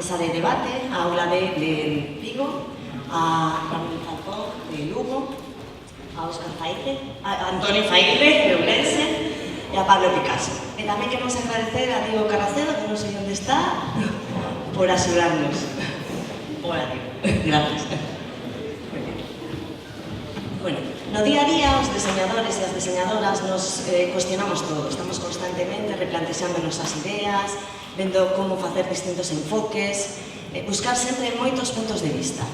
mesa de debate, a aula de Vigo, a Ramón Falcón de Lugo, a Óscar Faíre, a Antonio Faíre de Ourense e a Pablo Picasso. E tamén queremos agradecer a Diego Carracedo, que non sei onde está, por axudarnos. Hola, Diego. Gracias. Bueno, no día a día, os diseñadores e as diseñadoras nos cuestionamos todo. Estamos constantemente replantexándonos as ideas, vendo como facer distintos enfoques, buscar sempre moitos puntos de vista.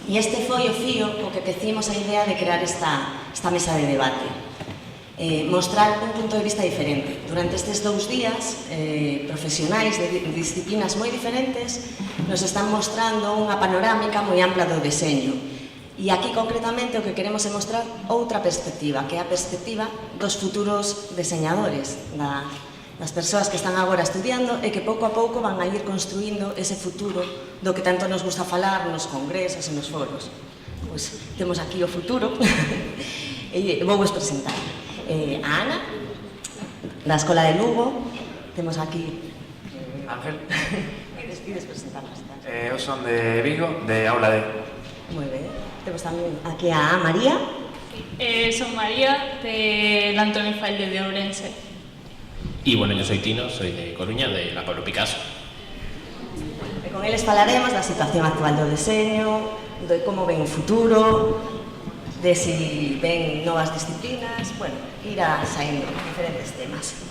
E este foi o fío co que tecimos a idea de crear esta mesa de debate. Mostrar un punto de vista diferente. Durante estes 2 días, profesionais de disciplinas moi diferentes nos están mostrando unha panorámica moi ampla do deseño. E aquí, concretamente, o que queremos é mostrar outra perspectiva, que é a perspectiva dos futuros deseñadores, das persoas que están agora estudiando e que pouco a pouco van a ir construindo ese futuro do que tanto nos gusta falar nos congresos e nos foros. Pois temos aquí o futuro e vou vos presentar a Ana, da Escola de Lugo. Temos aquí Ángel. Ides presentarnos. Eu son de Vigo, de Aula D. Moi ben. Temos tamén aquí a María. Son María, del Antonio Faíre de Ourense. Y bueno, yo soy Tino, soy de Coruña, de la Pablo Picasso. E con eles falaremos da situación actual do deseño, de como ven o futuro, de si ven novas disciplinas, bueno, irá saindo diferentes temas.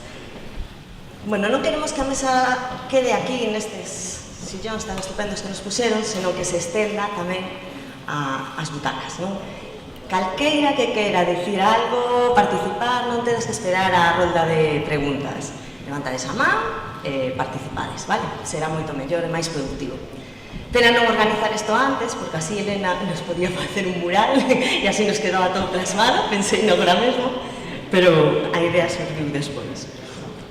Bueno, non queremos que a mesa quede aquí nestes sillóns tan estupendos que nos puseron, senón que se estenda tamén ás butacas, non? Calqueira que queira dicir algo, participar, non tedes que esperar a rolda de preguntas. Levantades a man e participades, vale? Será moito mellor e máis productivo. Pena non organizar isto antes, porque así Elena nos podía facer un mural e así nos quedaba todo plasmado, pensei no agora mesmo, pero a idea surgiu despois.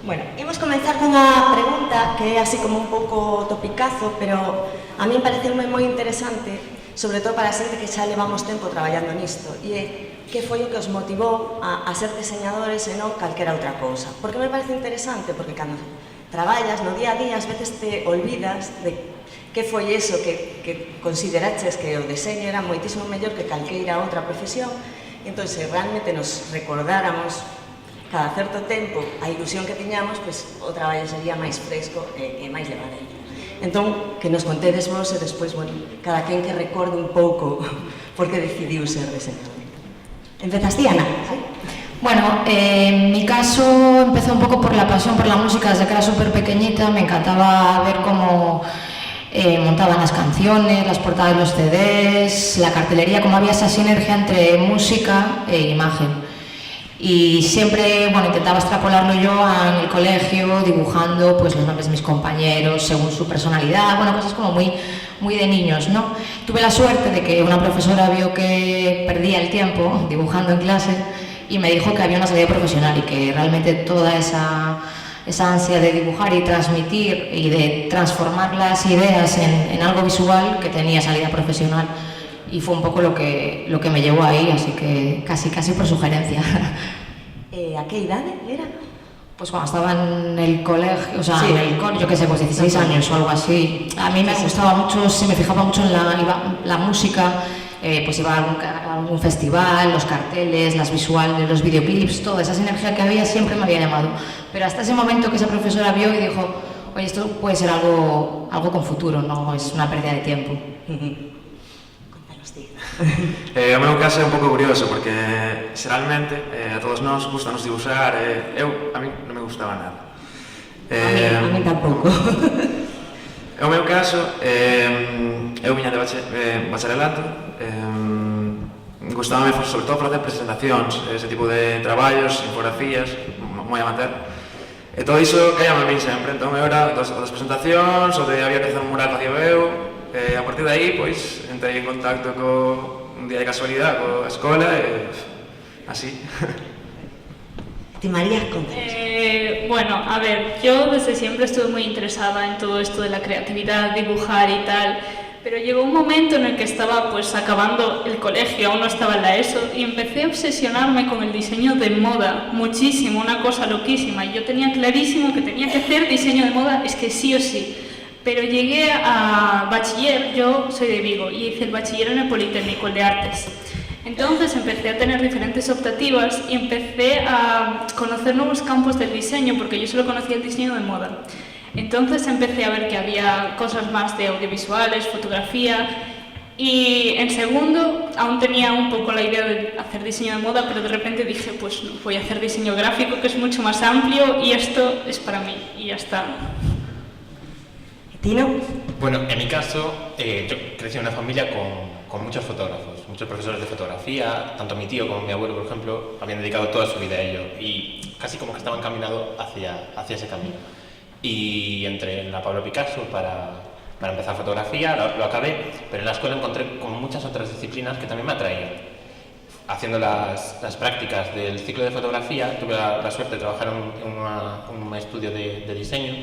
Bueno, imos comenzar cunha pregunta que é así como un pouco topicazo, pero a mí pareceume moi interesante, sobre todo para a xente que xa levamos tempo traballando nisto, e é que foi o que os motivou a ser diseñadores e non calquera outra cousa. Por que me parece interesante? Porque cando traballas no día a día, ás veces te olvidas de que foi eso que consideraches que o deseño era moitísimo mellor que calqueira outra profesión, e entón, se realmente nos recordáramos cada certo tempo a ilusión que tiñamos, pois o traballo sería máis fresco e máis levadero. Entón, que nos contedes vos e despois, bueno, cada quen que recorde un pouco por que decidiu ser diseñador. Empezas ti, Ana? ¿Sí? Bueno, en mi caso empezó un poco por la pasión por la música desde que era súper pequeñita. Me encantaba ver cómo montaban las canciones, las portadas de los CDs, la cartelería, cómo había esa sinergia entre música e imagen. Y siempre, bueno, intentaba extrapolarlo yo en el colegio, dibujando pues los nombres de mis compañeros según su personalidad, bueno, cosas como muy de niños, ¿no? Tuve la suerte de que una profesora vio que perdía el tiempo dibujando en clase y me dijo que había una salida profesional y que realmente toda esa ansia de dibujar y transmitir y de transformar las ideas en algo visual que tenía salida profesional. Y fue un poco lo que me llevó ahí, así que casi por sugerencia. ¿A qué edad era? Pues cuando estaba en el colegio, o sea, sí, en el colegio, yo qué sé, pues 16 años o algo así. A mí me gustaba mucho, se me fijaba mucho en la música, pues iba a algún festival, los carteles, las visuales, los videoclips, toda esa sinergia que había siempre me había llamado. Pero hasta ese momento que esa profesora vio y dijo, oye, esto puede ser algo con futuro, no es una pérdida de tiempo. O meu caso é un pouco curioso porque xeralmente a todos nós gustanos dibuixar a mí non me gustaba nada. A mí tampouco. O meu caso, eu viña de bacharelato, gustábame sobre todo facer presentacións, ese tipo de traballos, infografías, moi amateur. E todo iso caíame a min sempre, entón eu era das presentacións, o de había que facer un mural facía eu. A partir de aí, pois, entrei en contacto un día de casualidade coa escola e así. Ti, María, contanos. Bueno, a ver, yo desde siempre estuve muy interesada en todo esto de la creatividad, dibujar y tal, pero llegó un momento en el que estaba pues acabando el colegio, aún no estaba en la ESO, y empecé a obsesionarme con el diseño de moda, muchísimo, una cosa loquísima, y yo tenía clarísimo que tenía que hacer diseño de moda, es que sí o sí. Pero llegué a bachiller, yo soy de Vigo y hice el bachiller en el Politécnico, el de Artes. Entonces empecé a tener diferentes optativas y empecé a conocer nuevos campos del diseño, porque yo solo conocía el diseño de moda. Entonces empecé a ver que había cosas más de audiovisuales, fotografía, y en segundo aún tenía un poco la idea de hacer diseño de moda, pero de repente dije, pues no, voy a hacer diseño gráfico, que es mucho más amplio y esto es para mí, y ya está. ¿Tino? Bueno, en mi caso, yo crecí en una familia con muchos fotógrafos, muchos profesores de fotografía, tanto mi tío como mi abuelo, por ejemplo, habían dedicado toda su vida a ello y casi como que estaban caminados hacia ese camino. Y entré en la Pablo Picasso para empezar fotografía, lo acabé, pero en la escuela encontré con muchas otras disciplinas que también me atraían. Haciendo las prácticas del ciclo de fotografía, tuve la suerte de trabajar en un estudio de diseño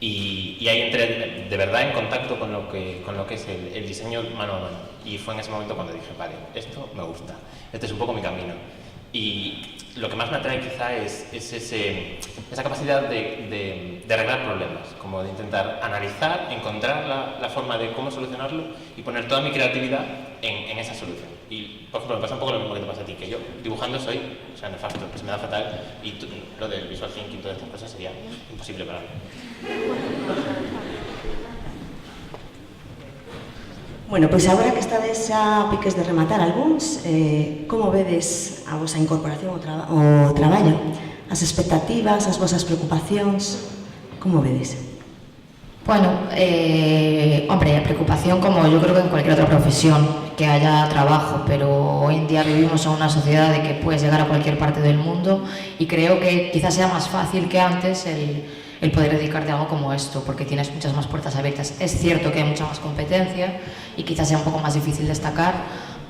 y ahí entré de verdad en contacto con lo que es el diseño mano a mano. Y fue en ese momento cuando dije, vale, esto me gusta, este es un poco mi camino. Y lo que más me atrae quizá es esa capacidad de arreglar problemas, como de intentar analizar, encontrar la forma de cómo solucionarlo y poner toda mi creatividad en esa solución. Y, por ejemplo, me pasa un poco lo mismo que te pasa a ti, que yo dibujando soy nefasto, que se me da fatal y lo del visual thinking y todas estas cosas sería imposible para mí. Bueno, pois agora que estades a piques de rematar algúns, como vedes a vosa incorporación ao traballo? As expectativas, as vosas preocupacións, como vedes? Bueno, hombre, preocupación como yo creo que en cualquier otra profesión, que haya trabajo, pero hoy en día vivimos en una sociedad de que puedes llegar a cualquier parte del mundo y creo que quizás sea más fácil que antes el poder dedicarte a algo como esto, porque tienes muchas más puertas abiertas. Es cierto que hay mucha más competencia y quizás sea un poco más difícil destacar,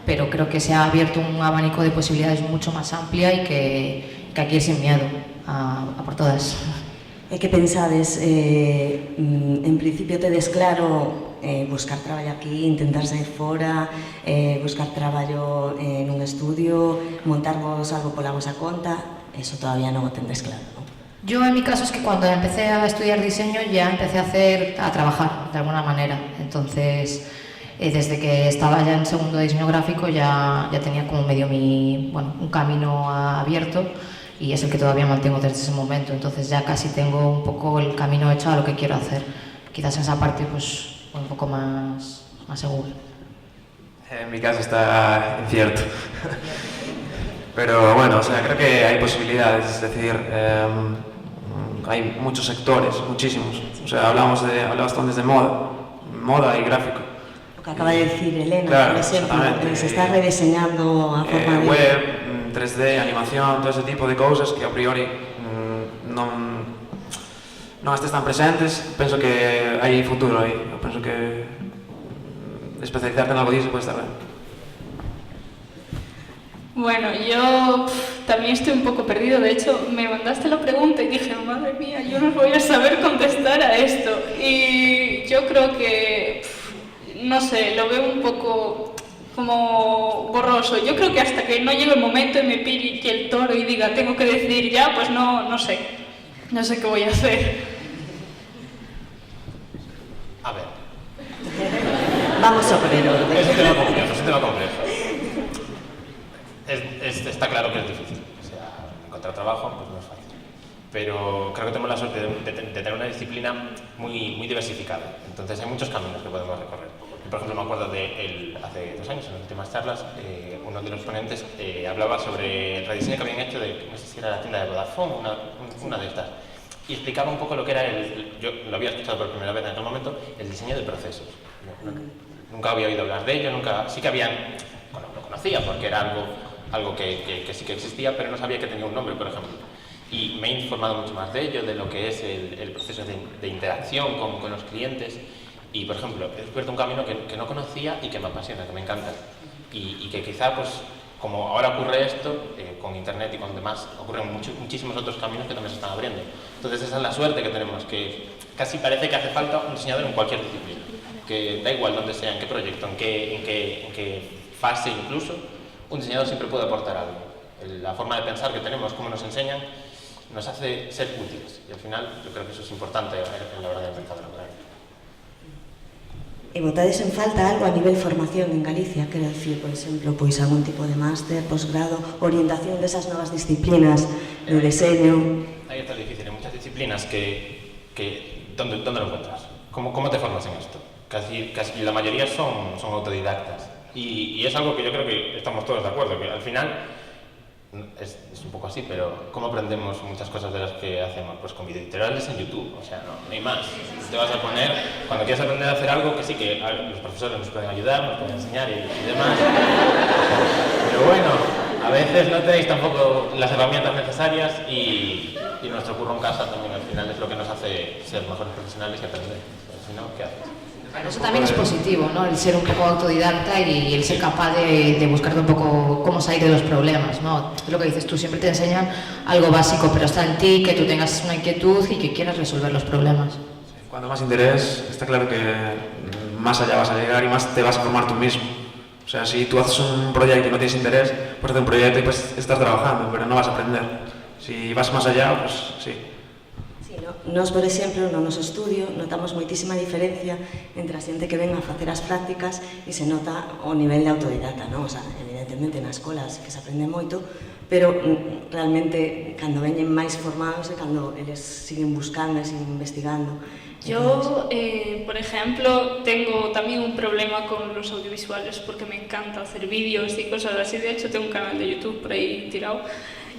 pero creo que se ha abierto un abanico de posibilidades mucho más amplia y que hay que ir sin miedo a por todas. E que pensades, en principio tedes claro buscar traballo aquí, intentar sair fora, buscar traballo nun estudio, montarvos algo pola vosa conta, eso todavía non o tendes claro, non? Yo en mi caso es que cuando empecé a estudiar diseño ya empecé a trabajar de alguna manera, entonces desde que estaba ya en segundo de diseño gráfico ya tenía como medio un camino abierto y es el que todavía mantengo desde ese momento, entonces ya casi tengo un poco el camino hecho a lo que quiero hacer, quizás en esa parte pues un poco más seguro. En mi caso está incierto. Pero bueno, o sea, creo que hay posibilidades, es decir, hay muchos sectores, muchísimos. O sea, hablabas antes de moda y gráfico. O que acaba de decir Elena, claro, por exemplo, que se está rediseñando a forma de... Web, 3D, animación, todo ese tipo de cousas que a priori non estes tan presentes. Penso que hai futuro aí. Eu penso que especializarte en algo disso pode estar ben. Bueno, yo también estoy un poco perdido. De hecho, me mandaste la pregunta y dije, madre mía, yo no voy a saber contestar a esto. Y yo creo que, no sé, lo veo un poco como borroso. Yo creo que hasta que no llegue el momento y me pille el toro y diga, tengo que decidir ya, pues no sé. No sé qué voy a hacer. A ver. Vamos a poner orden. Es un tema complejo. Está claro que es difícil, o sea, encontrar trabajo pues no es fácil, pero creo que tenemos la suerte de tener una disciplina muy diversificada, entonces hay muchos caminos que podemos recorrer. Por ejemplo, me acuerdo de hace 2 años, en las últimas charlas, uno de los ponentes hablaba sobre el rediseño que habían hecho de, no sé si era la tienda de Vodafone, una de estas, y explicaba un poco lo que era yo lo había escuchado por primera vez en aquel momento, el diseño de procesos. Nunca había oído hablar de ello, sí que lo conocía porque era algo que sí que existía, pero no sabía que tenía un nombre, por ejemplo. Y me he informado mucho más de ello, de lo que es el proceso de interacción con los clientes. Y, por ejemplo, he descubierto un camino que no conocía y que me apasiona, que me encanta. Y que quizá, pues, como ahora ocurre esto, con Internet y con demás, ocurren muchísimos otros caminos que también se están abriendo. Entonces, esa es la suerte que tenemos, que casi parece que hace falta un diseñador en cualquier disciplina. Que da igual dónde sea, en qué proyecto, en qué fase incluso, un diseñador siempre puede aportar algo. La forma de pensar que tenemos, cómo nos enseñan, nos hace ser útiles. Y al final, yo creo que eso es importante en la hora del mercado laboral. E botades en falta algo a nivel formación en Galicia, quero dicir, por exemplo, pois algún tipo de máster, posgrado, orientación desas novas disciplinas de deseño. Ahí está difícil, hay muchas disciplinas ¿dónde lo encuentras? ¿Cómo te formas en esto? Casi la mayoría son autodidactas. Y es algo que yo creo que estamos todos de acuerdo, que al final es un poco así, pero ¿cómo aprendemos muchas cosas de las que hacemos? Pues con videotutoriales en YouTube, o sea, no hay más. Te vas a poner, cuando quieres aprender a hacer algo, que sí que los profesores nos pueden ayudar, nos pueden enseñar y demás. Pero bueno, a veces no tenéis tampoco las herramientas necesarias y nuestro curro en casa también al final es lo que nos hace ser mejores profesionales y aprender. Si no, ¿qué haces? Eso también es positivo, ¿no? El ser un poco autodidacta y el ser capaz de buscarte un poco cómo salir de los problemas, ¿no? Es lo que dices tú, siempre te enseñan algo básico, pero está en ti que tú tengas una inquietud y que quieras resolver los problemas. Cuando más interés, está claro que más allá vas a llegar y más te vas a formar tú mismo. O sea, si tú haces un proyecto y no tienes interés, puedes hacer un proyecto y pues estás trabajando, pero no vas a aprender. Si vas más allá, pues sí. Nos, por exemplo, no noso estudio notamos moitísima diferencia entre a xente que ven a facer as prácticas e se nota o nivel de autodidata, non? O sea, evidentemente na escola sí que se aprende moito, pero realmente cando veñen máis formados é cando eles siguen buscando e siguen investigando. Yo, por ejemplo, tengo también un problema con los audiovisuales porque me encanta hacer vídeos y cosas así. De hecho, tengo un canal de YouTube por ahí tirado.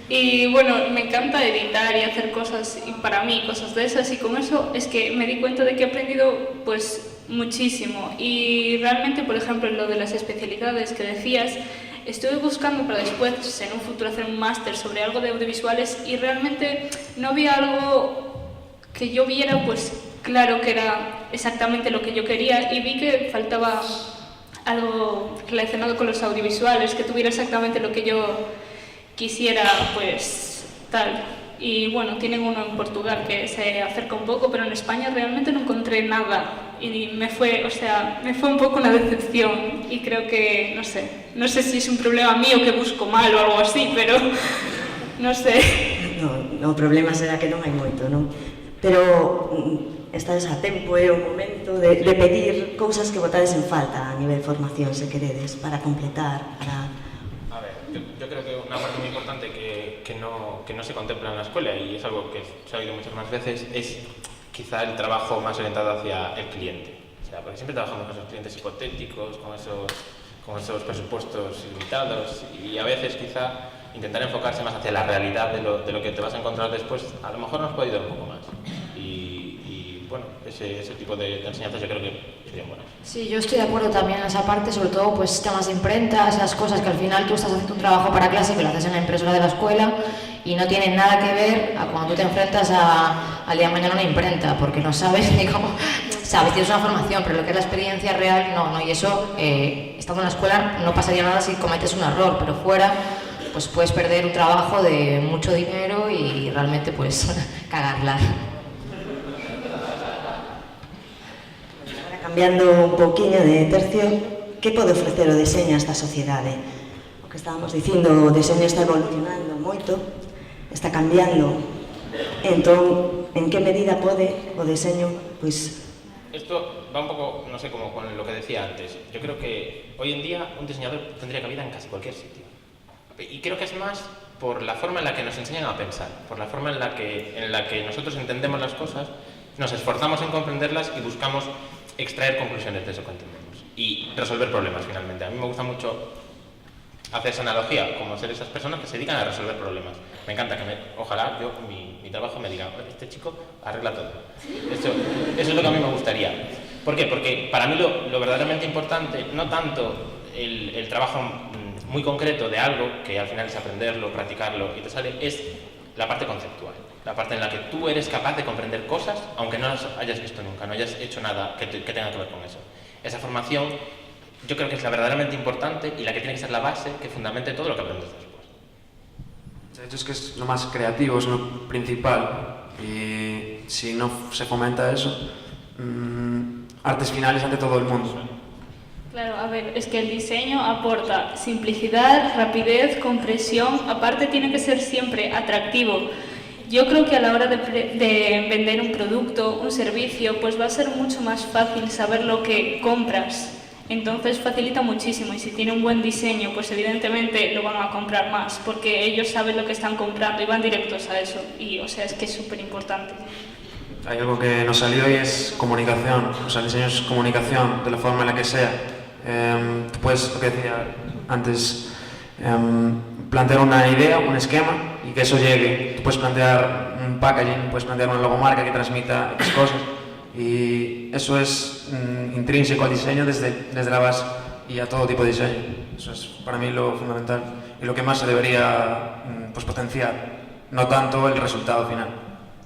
Y bueno, me encanta editar y hacer cosas, y para mí, cosas de esas, y con eso es que me di cuenta de que he aprendido pues muchísimo. Y realmente, por ejemplo, en lo de las especialidades que decías, estuve buscando para después, en un futuro, hacer un máster sobre algo de audiovisuales y realmente no había algo que yo viera pues claro que era exactamente lo que yo quería, y vi que faltaba algo relacionado con los audiovisuales, que tuviera exactamente lo que yo quisiera, pues tal. Y bueno, tienen uno en Portugal que se acerca un poco, pero en España realmente no encontré nada y me fue un poco una decepción, y creo que, no sé si es un problema mío que busco mal o algo así, pero no sé. No, o problema será que non hai moito, non? Pero estades a tempo, é o momento de pedir cousas que botades en falta a nivel formación, se queredes, para completar, para... Yo creo que una parte muy importante que no se contempla en la escuela, y es algo que se ha oído muchas más veces, es quizá el trabajo más orientado hacia el cliente. O sea, porque siempre trabajamos con esos clientes hipotéticos, con esos presupuestos limitados, y a veces quizá intentar enfocarse más hacia la realidad de lo que te vas a encontrar después, a lo mejor nos puede ayudar un poco más. Y bueno, ese tipo de enseñanzas yo creo que serían buenas. Sí, yo estoy de acuerdo también en esa parte, sobre todo pues temas de imprenta, esas cosas que al final tú estás haciendo un trabajo para clase que lo haces en la impresora de la escuela y no tiene nada que ver a cuando tú te enfrentas al día de mañana a una imprenta, porque no sabes ni cómo, sabes, tienes una formación, pero lo que es la experiencia real no, y eso, estando en la escuela no pasaría nada si cometes un error, pero fuera pues puedes perder un trabajo de mucho dinero y realmente pues cagarla. Cambiando un pouquiño de tercio, que pode ofrecer o deseño a esta sociedade? O que estábamos dicindo, o deseño está evolucionando moito, está cambiando. Entón, en que medida pode o deseño, pois... Esto va un poco, no sé, como con lo que decía antes. Yo creo que hoy en día un diseñador tendría cabida en casi cualquier sitio. Y creo que es más por la forma en la que nos enseñan a pensar, por la forma en la que nosotros entendemos las cosas, nos esforzamos en comprenderlas y buscamos extraer conclusiones de eso que entendemos y resolver problemas finalmente. A mí me gusta mucho hacer esa analogía, como ser esas personas que se dedican a resolver problemas. Me encanta ojalá yo, mi trabajo me diga, este chico arregla todo. Eso es lo que a mí me gustaría. ¿Por qué? Porque para mí lo verdaderamente importante, no tanto el trabajo muy concreto de algo, que al final es aprenderlo, practicarlo y te sale, es la parte conceptual. La parte en la que tú eres capaz de comprender cosas, aunque no las hayas visto nunca, no hayas hecho nada que tenga que ver con eso. Esa formación yo creo que es la verdaderamente importante y la que tiene que ser la base que fundamente todo lo que aprendes después. De hecho es que es lo más creativo, es lo principal, y si no se fomenta eso, artes finales ante todo el mundo. Claro, a ver, es que el diseño aporta simplicidad, rapidez, compresión, aparte tiene que ser siempre atractivo. yo creo que a la hora de vender un producto, un servicio, pues va a ser mucho más fácil saber lo que compras. Entonces facilita muchísimo, y si tiene un buen diseño, pues evidentemente lo van a comprar más, porque ellos saben lo que están comprando y van directos a eso, y o sea, es que es súper importante. Hay algo que nos salió y es comunicación, o sea, el diseño es comunicación, de la forma en la que sea. Tú puedes, lo que decía antes, plantear una idea, un esquema, y que eso llegue. Tú puedes plantear un packaging, puedes plantear una logomarca que transmita X cosas, y eso es intrínseco al diseño desde la base y a todo tipo de diseño. Eso es para mí lo fundamental y lo que más se debería pues, potenciar, no tanto el resultado final.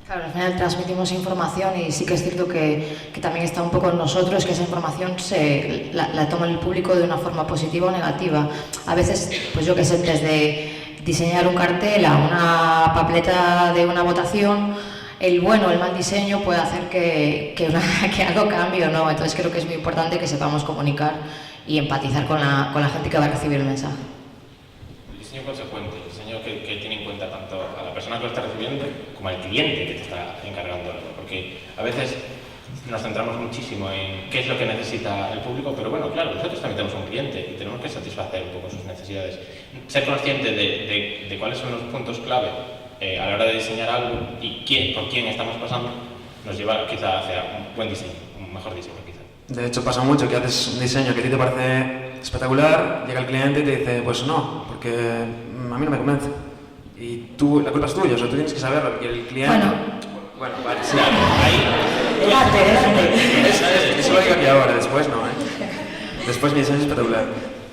Claro, al final transmitimos información y sí que es cierto que también está un poco en nosotros que esa información la toma el público de una forma positiva o negativa. A veces, pues yo qué sé, desde diseñar un cartel a una papeleta de una votación, el bueno o el mal diseño puede hacer que algo cambie o no. Entonces creo que es muy importante que sepamos comunicar y empatizar con la gente que va a recibir el mensaje. El diseño consecuente, el diseño que tiene en cuenta tanto a la persona que lo está recibiendo como al cliente que te está encargando algo, porque a veces nos centramos muchísimo en qué es lo que necesita el público, pero bueno, claro, nosotros también tenemos un cliente y tenemos que satisfacer un poco sus necesidades. Ser consciente de cuáles son los puntos clave a la hora de diseñar algo y por quién estamos pasando, nos lleva quizá hacia un buen diseño, un mejor diseño quizá. De hecho pasa mucho que haces un diseño que a ti te parece espectacular, llega el cliente y te dice, pues no, porque a mí no me convence. Y tú, la culpa es tuya, o sea, tú tienes que saberlo, y el cliente... Bueno, vale, sí. Eso lo digo aquí ahora, después no, Después mi diseño es espectacular.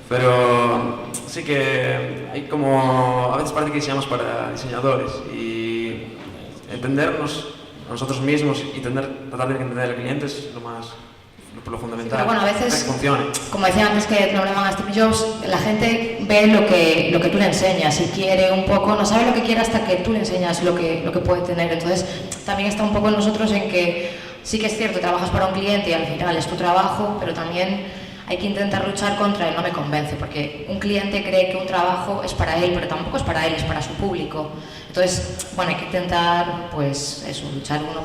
Pero sí que hay como... A veces parece que diseñamos para diseñadores y entendernos a nosotros mismos y tratar de entender al cliente es lo fundamental. Pero bueno, a veces, que funcione. Como decía antes que nombraban a Steve Jobs, la gente ve lo que tú le enseñas y quiere un poco, no sabe lo que quiere hasta que tú le enseñas lo que puede tener. Entonces también está un poco en nosotros en que sí que es cierto, trabajas para un cliente y al final es tu trabajo, pero también hay que intentar luchar contra el no me convence, porque un cliente cree que un trabajo es para él, pero tampoco es para él, es para su público. Entonces, bueno, hay que intentar, pues eso, luchar uno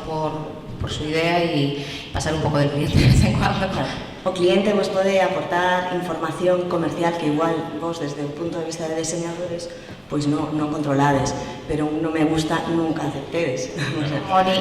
por su idea y pasar un poco del cliente de vez en cuando. O cliente vos pode aportar información comercial que igual vos desde un punto de vista de diseñadores pois non controlades, pero un no me gusta nunca aceptedes.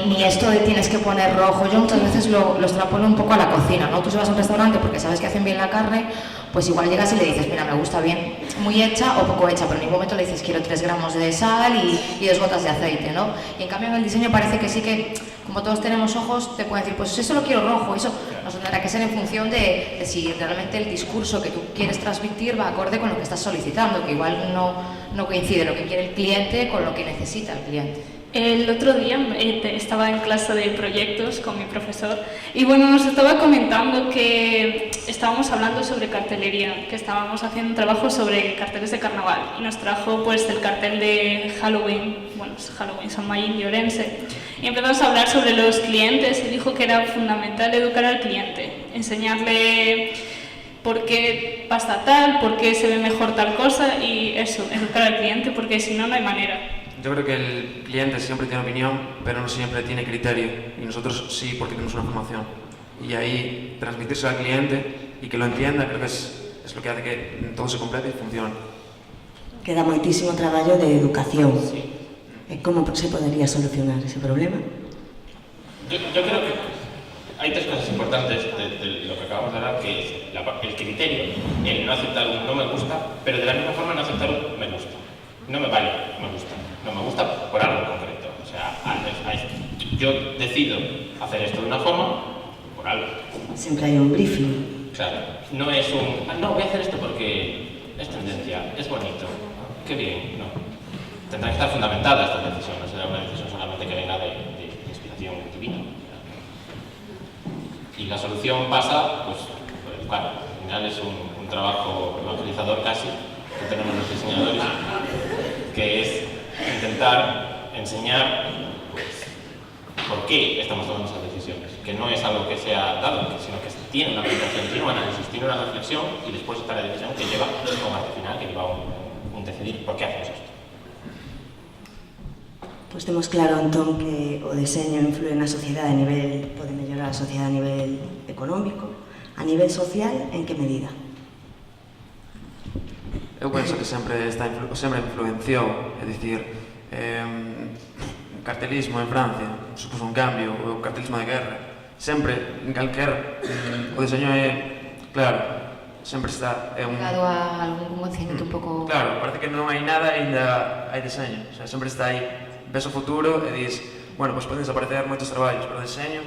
Ni esto de tienes que poner rojo. Yo muchas veces lo extrapolo un poco a la cocina, ¿no? Tú si vas a un restaurante porque sabes que hacen bien la carne, pues igual llegas y le dices, mira, me gusta bien, muy hecha o poco hecha, pero en ningún momento le dices quiero 3 gramos de sal y 2 gotas de aceite, ¿no? Y en cambio en el diseño parece que sí que, como todos tenemos ojos, te pueden decir, pues eso lo quiero rojo, eso nos tendrá que ser en función de si realmente el discurso que tú quieres transmitir va acorde con lo que estás solicitando, que igual no coincide lo que quiere el cliente con lo que necesita el cliente. El otro día estaba en clase de proyectos con mi profesor y bueno, nos estaba comentando que estábamos hablando sobre cartelería, que estábamos haciendo un trabajo sobre carteles de carnaval y nos trajo pues el cartel de Halloween, bueno, es Halloween, San Mayín de Orense, y empezamos a hablar sobre los clientes y dijo que era fundamental educar al cliente, enseñarle por qué pasa tal, por qué se ve mejor tal cosa y eso, educar al cliente porque si no, no hay manera. Yo creo que el cliente siempre tiene opinión, pero no siempre tiene criterio. Y nosotros sí, porque tenemos una formación. Y ahí transmitirse al cliente y que lo entienda, creo que es lo que hace que todo se complete y funcione. Queda moitísimo traballo de educación. Sí. Como se podería solucionar ese problema? Yo creo que hay 3 cosas importantes de lo que acabamos de hablar, que es el criterio, el no aceptar un no me gusta, pero de la misma forma no aceptar un me gusta. No me vale, me gusta. No me gusta por algo concreto. O sea, yo decido hacer esto de una forma por algo. Siempre hay un briefing. Claro, no es no, voy a hacer esto porque es tendencia, es bonito, qué bien, no. Tendrán que estar fundamentadas estas decisiones, no será una decisión solamente que venga de inspiración divina. Y la solución pasa, pues claro, al final es un trabajo evangelizador casi, que tenemos los diseñadores, que es intentar enseñar pues, por qué estamos tomando esas decisiones, que no es algo que sea dado, sino que tiene una aplicación, tiene un análisis, tiene una reflexión y después está la decisión que lleva a un arte final, que lleva un decidir por qué hacemos esto. Pois temos claro, entón, que o deseño influe na sociedade a nivel, pode mellorar a sociedade a nivel económico, a nivel social, en que medida? Eu penso que sempre influenciou, é dicir, o cartelismo en Francia supuso un cambio, o cartelismo de guerra, sempre, en calquer, o diseño é, claro, sempre está, é un... Ligado a algún conocimiento un pouco... Claro, parece que non hai nada e ainda hai diseño, o sea, sempre está aí, ves o futuro e dis, bueno, pois poden desaparecer moitos traballos, pero o diseño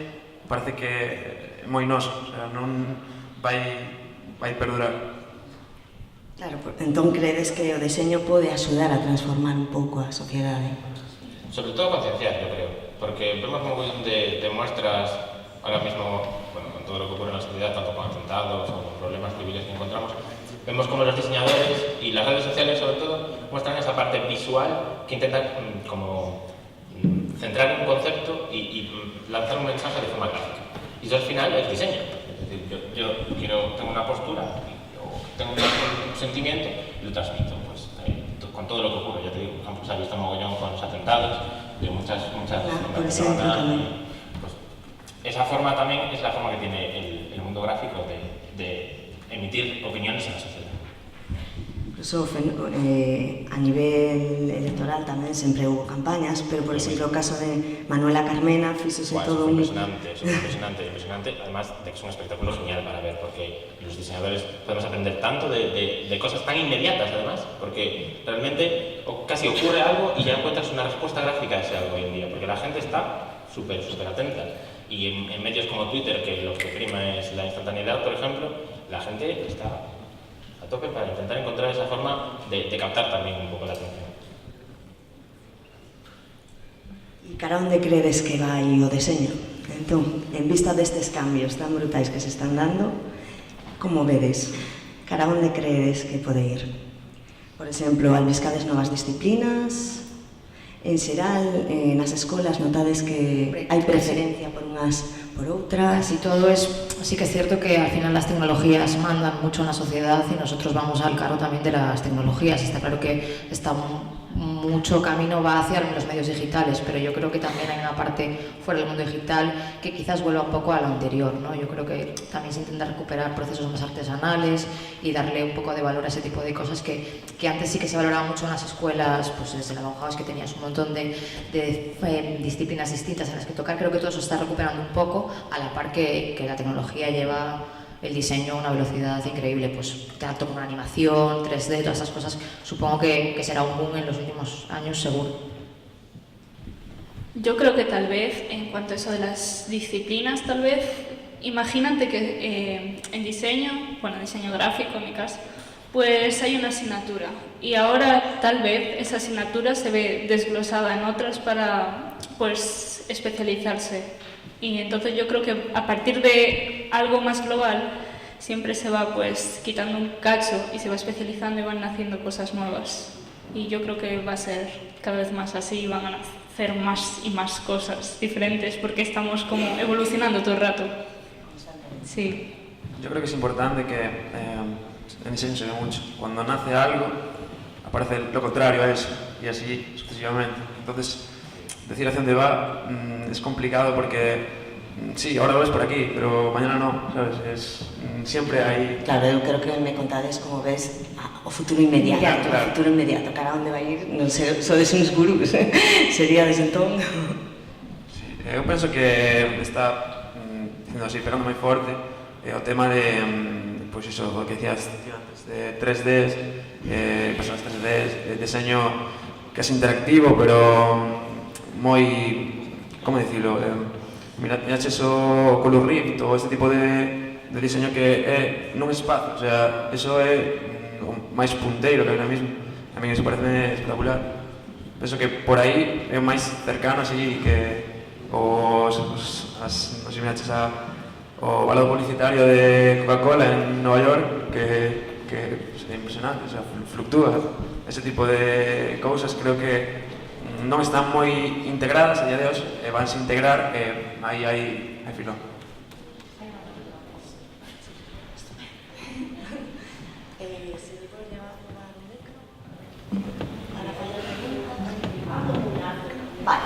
parece que é moi noso, o sea, non vai perdurar. Claro, entón credes que o deseño pode axudar a transformar un pouco a sociedade? Sobre todo concienciar, yo creo, porque vemos un montón de muestras ahora mismo, bueno, con todo lo que ocurre en la sociedad, tanto con atentados o con problemas civiles que encontramos, vemos como los diseñadores y las redes sociales, sobre todo, muestran esa parte visual que intentan como centrar un concepto y lanzar un mensaje de forma gráfica. Y eso al final es diseño. Es decir, yo tengo una postura, tengo un sentimiento y lo transmito, pues, con todo lo que ocurre. Ya te digo, por ejemplo, se ha visto mogollón con los atentados, de muchas por ejemplo, también. Pues, esa forma también es la forma que tiene el mundo gráfico de emitir opiniones en la sociedad. Incluso a nivel electoral tamén sempre hubo campañas, pero por exemplo o caso de Manuela Carmena fíxose todo un... impresionante, además de que es un espectáculo genial para ver, porque los diseñadores podemos aprender tanto de cosas tan inmediatas además, porque realmente casi ocurre algo y ya encuentras una respuesta gráfica a ese algo hoy en día, porque la gente está súper atenta, y en medios como Twitter, que lo que prima es la instantaneidad, por ejemplo, la gente está a tope para intentar encontrar esa forma de captar también un poco la atención. E cara onde credes que vai o deseño? Entón, en vista destes cambios tan brutais que se están dando, como vedes? Cara onde credes que pode ir? Por exemplo, albiscades novas disciplinas? En xeral, nas escolas notades que hai preferencia por unhas por outras. Casi todo es, sí que es cierto que al final las tecnologías mandan mucho en la sociedad y nosotros vamos al carro también de las tecnologías. Está claro que mucho camino va hacia los medios digitales, pero yo creo que también hay una parte fuera del mundo digital que quizás vuelva un poco a lo anterior, ¿no? Yo creo que también se intenta recuperar procesos más artesanales y darle un poco de valor a ese tipo de cosas que antes sí que se valoraba mucho en las escuelas, pues desde la Bauhaus, que tenías un montón de disciplinas distintas en las que tocar. Creo que todo eso se está recuperando un poco, a la par que la tecnología lleva el diseño a una velocidad increíble, pues tanto con animación, 3D, todas esas cosas, supongo que será un boom en los últimos años, seguro. Yo creo que tal vez, en cuanto a eso de las disciplinas, tal vez, imagínate que en diseño, bueno, diseño gráfico en mi caso, pues hay una asignatura y ahora tal vez esa asignatura se ve desglosada en otras para, pues, especializarse. Y entonces yo creo que a partir de algo más global siempre se va pues quitando un cacho y se va especializando y van naciendo cosas nuevas. Y yo creo que va a ser cada vez más así y van a hacer más y más cosas diferentes porque estamos como evolucionando todo el rato. Sí. Yo creo que es importante que en diseño se ve mucho. Cuando nace algo aparece lo contrario a eso y así sucesivamente. Entonces, decir hacia dónde va es complicado porque sí, ahora lo ves por aquí, pero mañana no, ¿sabes? Siempre hay... Claro, eu creo que me contades como ves o futuro inmediato, claro. O futuro inmediato, cara onde vai ir, non sei, sodes uns gurús, sería desde entón. Sí, eu penso que está dicindo así, pegando moi forte o tema de, pois iso, o que decías antes, de 3Ds, personas 3Ds, diseño que es interactivo, pero moi, como dicilo, miraches o Color Rift ou este tipo de diseño que é nun espazo, o sea, eso é o máis punteiro que hai ahora mismo. A mí eso parece espectacular. Penso que por aí é o máis cercano así que non sei, miraches o valor publicitario de Coca-Cola en Nova York que é impresionante, o sea, fluctúa. Ese tipo de cousas creo que non están moi integradas a día de hoxe e vanse integrar e aí hai filón. Vale,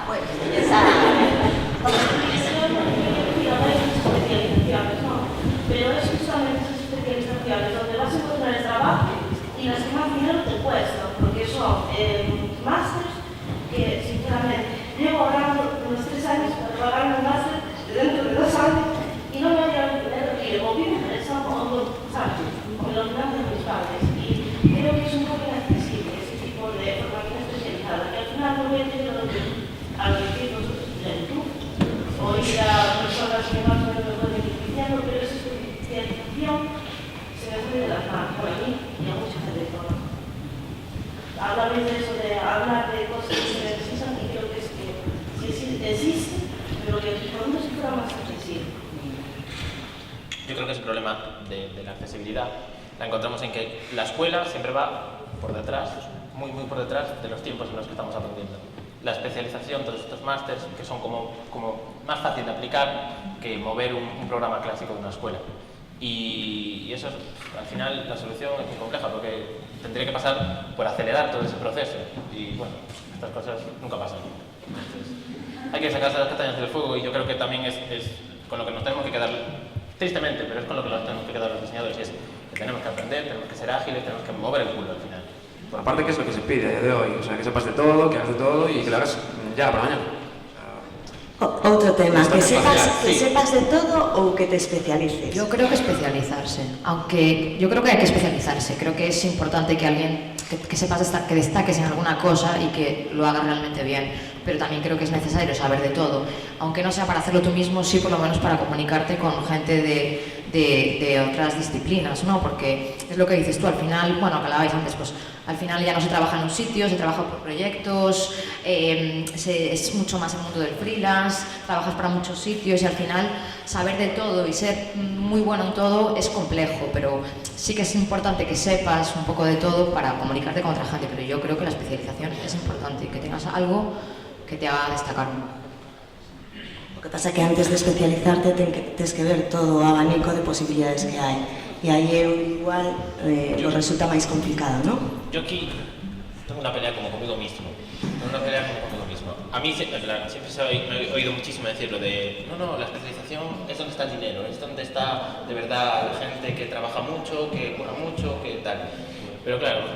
al decir vosotros, tú, o ir a personas que más o menos van beneficiando, pero esa especialización se me puede lanzar por mí y a mucha gente de Habláis de eso, de hablar de cosas que se necesitan, y creo que es que sí existe, pero que podemos si fuera más accesible. Yo creo que ese problema de la accesibilidad la encontramos en que la escuela siempre va por detrás, muy por detrás de los tiempos en los que estamos aprendiendo. La especialización, todos estos másters, que son como más fácil de aplicar que mover un programa clásico de una escuela. Y eso, al final, la solución es muy compleja, porque tendría que pasar por acelerar todo ese proceso. Y bueno, estas cosas nunca pasan. Entonces, hay que sacarse las castañas del fuego, y yo creo que también es con lo que nos tenemos que quedar, tristemente, pero es con lo que nos tenemos que quedar los diseñadores, y es que tenemos que aprender, tenemos que ser ágiles, tenemos que mover el culo al final. Por aparte, ¿qué es lo que se pide a día de hoy? O sea, que sepas de todo, que hagas de todo y que lo hagas ya para mañana. Outro tema, que Sí. sepas de todo ou que te especialices. Yo creo que especializarse, aunque yo creo que hay que especializarse. Creo que es importante que alguien que sepas que destaques en alguna cosa y que lo hagas realmente bien, pero también creo que es necesario saber de todo, aunque no sea para hacerlo tú mismo, sí por lo menos para comunicarte con gente de otras disciplinas, ¿no? Porque es lo que dices tú, al final, bueno, que hablabais antes, pues al final ya no se trabaja en un sitio, se trabaja por proyectos, es mucho más el mundo del freelance, trabajas para muchos sitios, y al final saber de todo y ser muy bueno en todo es complejo, pero sí que es importante que sepas un poco de todo para comunicarte con otra gente. Pero yo creo que la especialización es importante y que tengas algo que te haga destacar un poco. O que pasa que antes de especializarte tens que ver todo o abanico de posibilidades que hai. E aí igual nos resulta máis complicado, non? Yo aquí tengo una pelea como conmigo mismo. A mí siempre se ha oído muchísimo decir lo de no, la especialización es donde está el dinero, es donde está de verdad la gente que trabaja mucho, que curra mucho, que tal. Pero claro,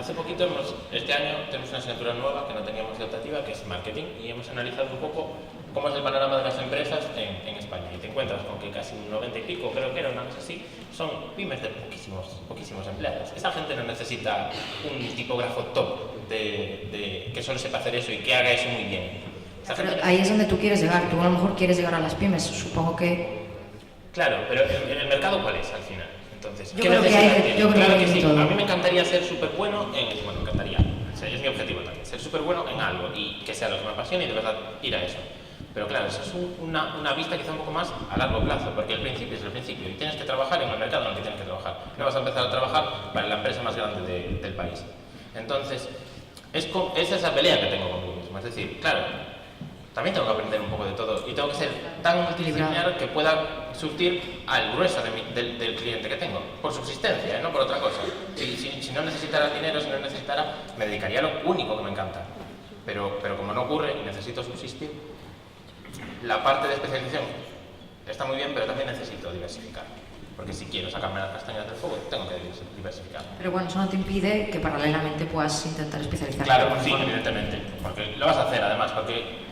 hace poquito, este año, tenemos una asignatura nueva que no teníamos de optativa, que es marketing, y hemos analizado un poco cómo es el panorama de las empresas en España. Y te encuentras con que casi un 90 y pico, creo que era una cosa así, son pymes de poquísimos empleados. Esa gente no necesita un tipógrafo top que solo sepa hacer eso y que haga eso muy bien. Pero ahí es donde tú quieres llegar. Tú a lo mejor quieres llegar a las pymes, supongo que... Claro, pero ¿en el mercado cuál es al final? Entonces, yo creo que hay claro que sí. todo. A mí me encantaría ser súper bueno en... Bueno, me encantaría. Es mi objetivo también. Ser súper bueno en algo y que sea lo que me apasione y de verdad ir a eso. Pero claro, eso es una vista quizá un poco más a largo plazo, porque el principio es el principio y tienes que trabajar en el mercado en el que tienes que trabajar. No vas a empezar a trabajar para la empresa más grande del país. Entonces, es esa pelea que tengo conmigo mismo. Es decir, claro, también tengo que aprender un poco de todo y tengo que ser tan multidisciplinar que pueda surtir al grueso del cliente que tengo, por subsistencia, no por otra cosa. Si no necesitara dinero, si no necesitara, me dedicaría a lo único que me encanta. Pero como no ocurre y necesito subsistir, la parte de especialización está muy bien, pero también necesito diversificar. Porque si quiero sacarme las castañas del fuego, tengo que diversificar. Pero bueno, eso no te impide que paralelamente puedas intentar especializarte. Claro, pues sí, evidentemente. Porque lo vas a hacer además, porque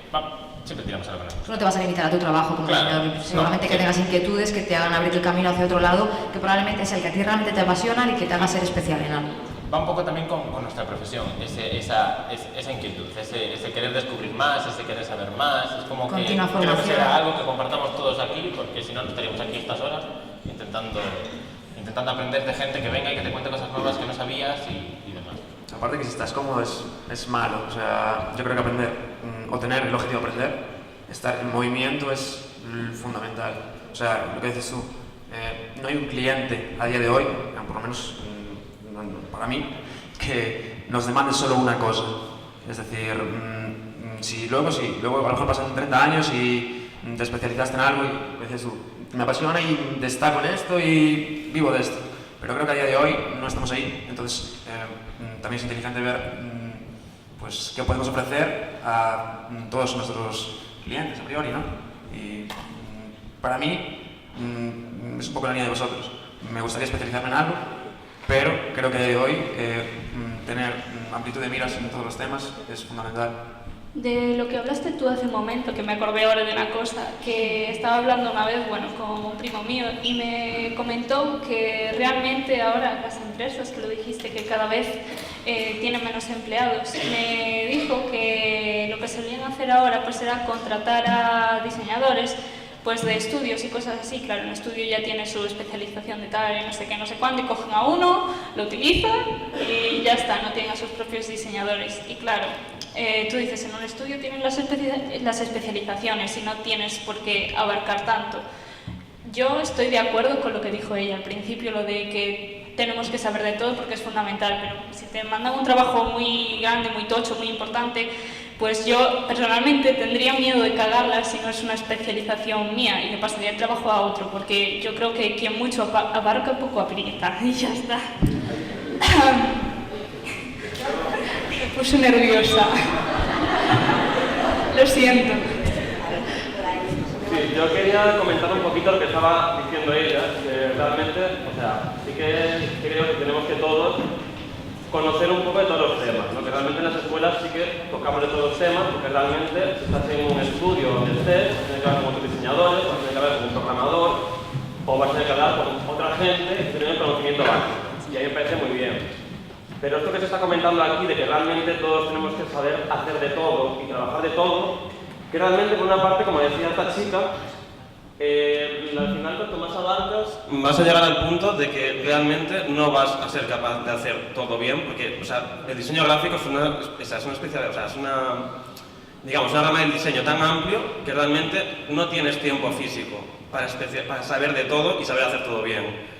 siempre tiramos a lo que nos gusta. Tú no te vas a limitar a tu trabajo como diseñador. Seguramente que sí. tengas inquietudes que te hagan abrir el camino hacia otro lado, que probablemente es el que a ti realmente te apasiona y que te haga ser especial en algo. Va un poco también con nuestra profesión, esa inquietud, ese querer descubrir más, ese querer saber más. Es como que creo que será algo que compartamos todos aquí, porque si no, no estaríamos aquí estas horas intentando aprender de gente que venga y que te cuente cosas nuevas que no sabías y demás. Aparte que si estás cómodo es malo. O sea, yo creo que aprender, o tener el objetivo de aprender, estar en movimiento es fundamental. O sea, lo que dices tú, no hay un cliente a día de hoy, por lo menos para mí, que nos demande solo una cosa. Es decir, si luego a lo mejor pasan 30 años y te especializaste en algo y dices tú, me apasiona y destaco en esto y vivo de esto. Pero creo que a día de hoy no estamos ahí. Entonces, también es inteligente ver pues, qué podemos ofrecer a todos nuestros clientes a priori, ¿no? Y para mí es un poco la línea de vosotros. Me gustaría especializarme en algo, pero creo que a día de hoy tener amplitud de miras en todos los temas es fundamental. De lo que hablaste tú hace un momento, que me acordé ahora de una cosa, que estaba hablando una vez, bueno, con un primo mío y me comentó que realmente ahora las empresas, que lo dijiste, que cada vez tienen menos empleados, me dijo que lo que solían hacer ahora pues era contratar a diseñadores pues de estudios y cosas así. Claro, un estudio ya tiene su especialización de tal y no sé qué, no sé cuánto, y cogen a uno, lo utilizan y ya está, no tienen a sus propios diseñadores. Y claro, tú dices, en un estudio tienen las especializaciones y no tienes por qué abarcar tanto. Yo estoy de acuerdo con lo que dijo ella al principio, lo de que tenemos que saber de todo porque es fundamental, pero si te mandan un trabajo muy grande, muy tocho, muy importante, pues yo personalmente tendría miedo de cagarla si no es una especialización mía y le pasaría el trabajo a otro, porque yo creo que quien mucho abarca poco aprieta y ya está. Me puse nerviosa. Lo siento. Sí, yo quería comentar un poquito lo que estaba diciendo ella, que realmente, o sea, sí que creo que tenemos que todos conocer un poco de todos los temas, ¿no? Que realmente en las escuelas sí que tocamos de todos los temas, porque realmente si estás en un estudio donde estés, vas a tener que hablar con otros diseñadores, vas a tener que hablar con un programador, o vas a tener que hablar con otra gente que tiene el conocimiento básico, y ahí me parece muy bien. Pero esto que se está comentando aquí, de que realmente todos tenemos que saber hacer de todo y trabajar de todo, que realmente por una parte, como decía esta chica, al final cuanto más abarcas, vas a llegar al punto de que realmente no vas a ser capaz de hacer todo bien, porque o sea, el diseño gráfico es una especialidad, o sea, es una rama del diseño tan amplio que realmente no tienes tiempo físico para saber de todo y saber hacer todo bien.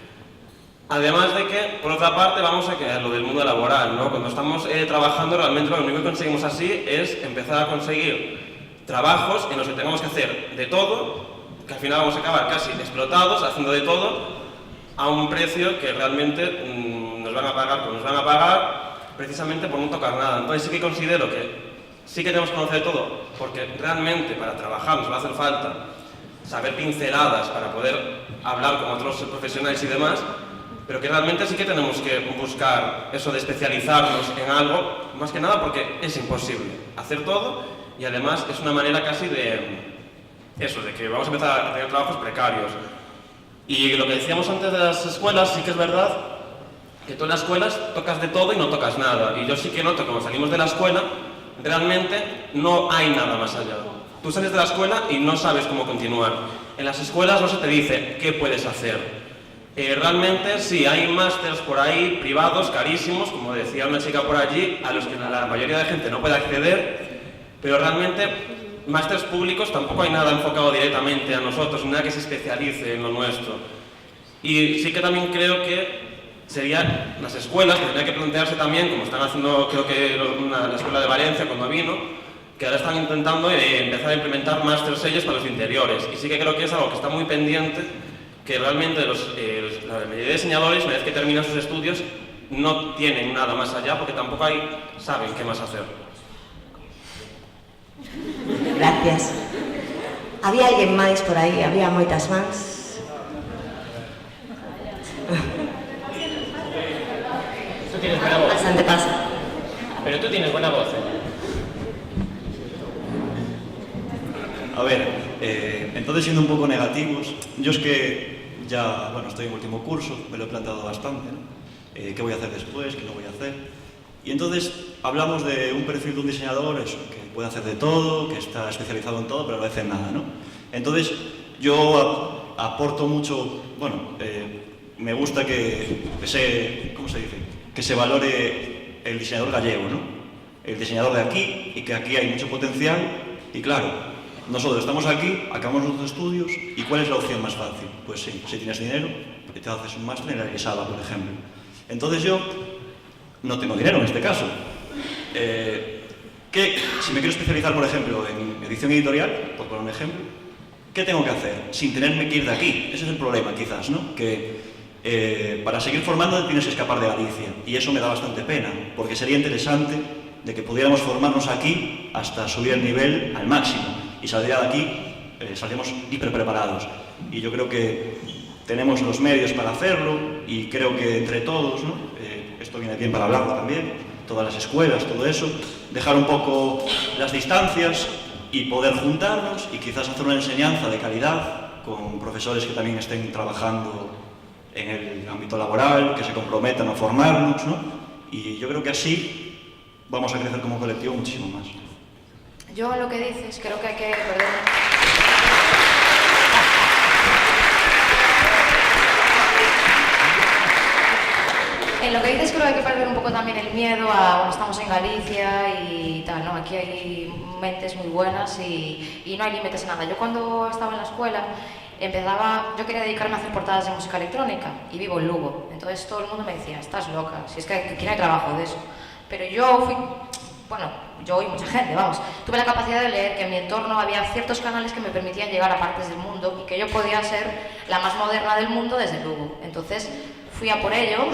Además de que, por otra parte, vamos a lo del mundo laboral, ¿no? Cuando estamos trabajando, realmente lo único que conseguimos así es empezar a conseguir trabajos en los que tengamos que hacer de todo, que al final vamos a acabar casi explotados, haciendo de todo, a un precio que realmente nos van a pagar precisamente por no tocar nada. Entonces sí que considero que sí que tenemos que conocer todo, porque realmente para trabajar nos va a hacer falta saber pinceladas para poder hablar con otros profesionales y demás, pero que realmente sí que tenemos que buscar eso de especializarnos en algo, más que nada porque es imposible hacer todo y además es una manera casi de que vamos a empezar a tener trabajos precarios. Y lo que decíamos antes de las escuelas, sí que es verdad que tú en las escuelas tocas de todo y no tocas nada. Y yo sí que noto, como salimos de la escuela, realmente no hay nada más allá. Tú sales de la escuela y no sabes cómo continuar. En las escuelas no se te dice qué puedes hacer. Realmente sí, hay másters por ahí privados, carísimos, como decía una chica por allí, a los que la mayoría de gente no puede acceder, pero realmente másters públicos tampoco hay nada enfocado directamente a nosotros, nada que se especialice en lo nuestro. Y sí que también creo que serían las escuelas que tendrían que plantearse también, como están haciendo creo que la escuela de Valencia cuando vino, que ahora están intentando empezar a implementar másters ellos para los interiores. Y sí que creo que es algo que está muy pendiente, que realmente la mayoría de diseñadores, una vez que terminan sus estudios, no tienen nada más allá porque tampoco saben qué más hacer. Gracias. Había alguén máis por aí? Había moitas mans? Tú tienes buena voz. Bastante pasa. Pero tú tienes buena voz, A ver, entonces siendo un poco negativos, yo es que ya, bueno, estoy en último curso, me lo he planteado bastante, ¿no? ¿Qué voy a hacer después? ¿Qué no voy a hacer? Y entonces hablamos de un perfil de un diseñador, eso, que puede hacer de todo, que está especializado en todo, pero no hace nada, ¿no? Entonces yo aporto mucho, bueno, me gusta que se, ¿cómo se dice? Que se valore el diseñador gallego, ¿no? El diseñador de aquí, y que aquí hay mucho potencial, y claro, nosotros estamos aquí, acabamos nuestros estudios, ¿y cuál es la opción más fácil? Pues sí, si tienes dinero, te haces un máster en la ESADA, por ejemplo. Entonces yo no tengo dinero en este caso. Si me quiero especializar, por ejemplo, en edición editorial, por poner un ejemplo, ¿qué tengo que hacer? Sin tenerme que ir de aquí. Ese es el problema, quizás, ¿no? Que para seguir formando tienes que escapar de Galicia. Y eso me da bastante pena, porque sería interesante de que pudiéramos formarnos aquí hasta subir el nivel al máximo. Y saldría de aquí, saldríamos hiper preparados. Y yo creo que tenemos los medios para hacerlo y creo que entre todos, ¿no? Esto viene bien para hablarlo también, todas las escuelas, todo eso, dejar un poco las distancias y poder juntarnos y quizás hacer una enseñanza de calidad con profesores que también estén trabajando en el ámbito laboral, que se comprometan a formarnos, ¿no? Y yo creo que así vamos a crecer como colectivo muchísimo más. Yo en lo que dices creo que hay que perder... En lo que dices creo que hay que perder un poco también el miedo a, bueno, estamos en Galicia y tal, ¿no? Aquí hay mentes muy buenas y no hay límites en nada. Yo cuando estaba en la escuela yo quería dedicarme a hacer portadas de música electrónica y vivo en Lugo. Entonces todo el mundo me decía, estás loca, si es que aquí no hay trabajo de eso. Pero yo y mucha gente, vamos, tuve la capacidad de leer que en mi entorno había ciertos canales que me permitían llegar a partes del mundo y que yo podía ser la más moderna del mundo desde Lugo. Entonces fui a por ello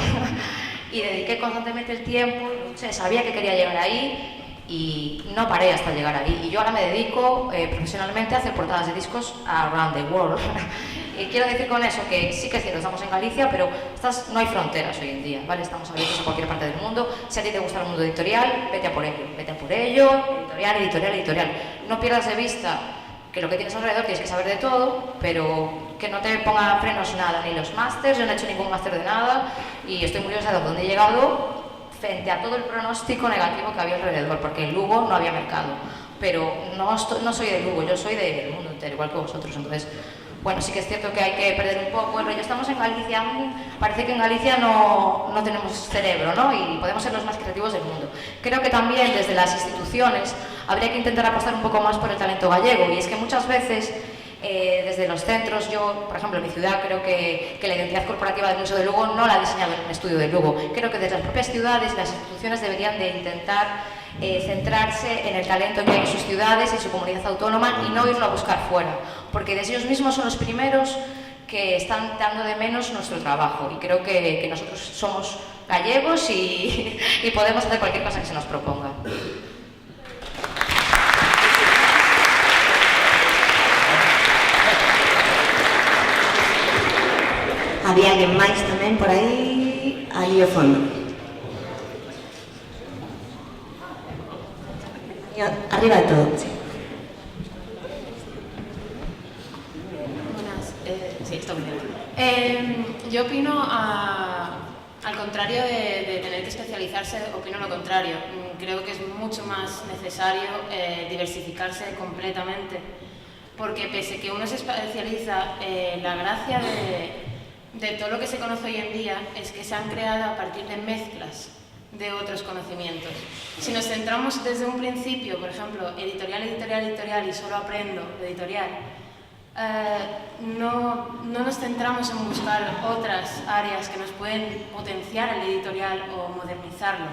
y dediqué constantemente el tiempo, luché, sabía que quería llegar ahí y no paré hasta llegar ahí. Y yo ahora me dedico profesionalmente a hacer portadas de discos around the world. Y quiero decir con eso que sí que es cierto, estamos en Galicia, pero no hay fronteras hoy en día, ¿vale? Estamos abiertos a cualquier parte del mundo. Si a ti te gusta el mundo editorial, vete a por ello, editorial. No pierdas de vista que lo que tienes alrededor tienes que saber de todo, pero que no te ponga frenos nada, ni los másters. Yo no he hecho ningún máster de nada y estoy muy orgullosa de dónde he llegado frente a todo el pronóstico negativo que había alrededor, porque en Lugo no había mercado. Pero no soy de Lugo, yo soy del mundo entero, igual que vosotros. Entonces, bueno, sí que es cierto que hay que perder un poco el rollo. Estamos en Galicia, parece que en Galicia no tenemos cerebro, ¿no? Y podemos ser los más creativos del mundo. Creo que también desde las instituciones habría que intentar apostar un poco más por el talento gallego, y es que muchas veces desde los centros, yo, por ejemplo, en mi ciudad creo que la identidad corporativa del Museo de Lugo no la ha diseñado en un estudio de Lugo. Creo que desde las propias ciudades las instituciones deberían de intentar centrarse en el talento que hay en sus ciudades, en su comunidad autónoma, y no irlo a buscar fuera, porque desde ellos mismos son los primeros que están dando de menos nuestro trabajo, y creo que nosotros somos gallegos y podemos hacer cualquier cosa que se nos proponga. Había alguén máis tamén por aí ao fondo. Arriba de todo, sí. Buenas, sí, esto bien. Yo opino al contrario de tener que especializarse, opino lo contrario. Creo que es mucho más necesario diversificarse completamente, porque pese que uno se especializa, la gracia de todo lo que se conoce hoy en día es que se han creado a partir de mezclas de otros conocimientos. Si nos centramos desde un principio, por ejemplo, editorial y solo aprendo de editorial, no nos centramos en buscar otras áreas que nos pueden potenciar el editorial o modernizarlo.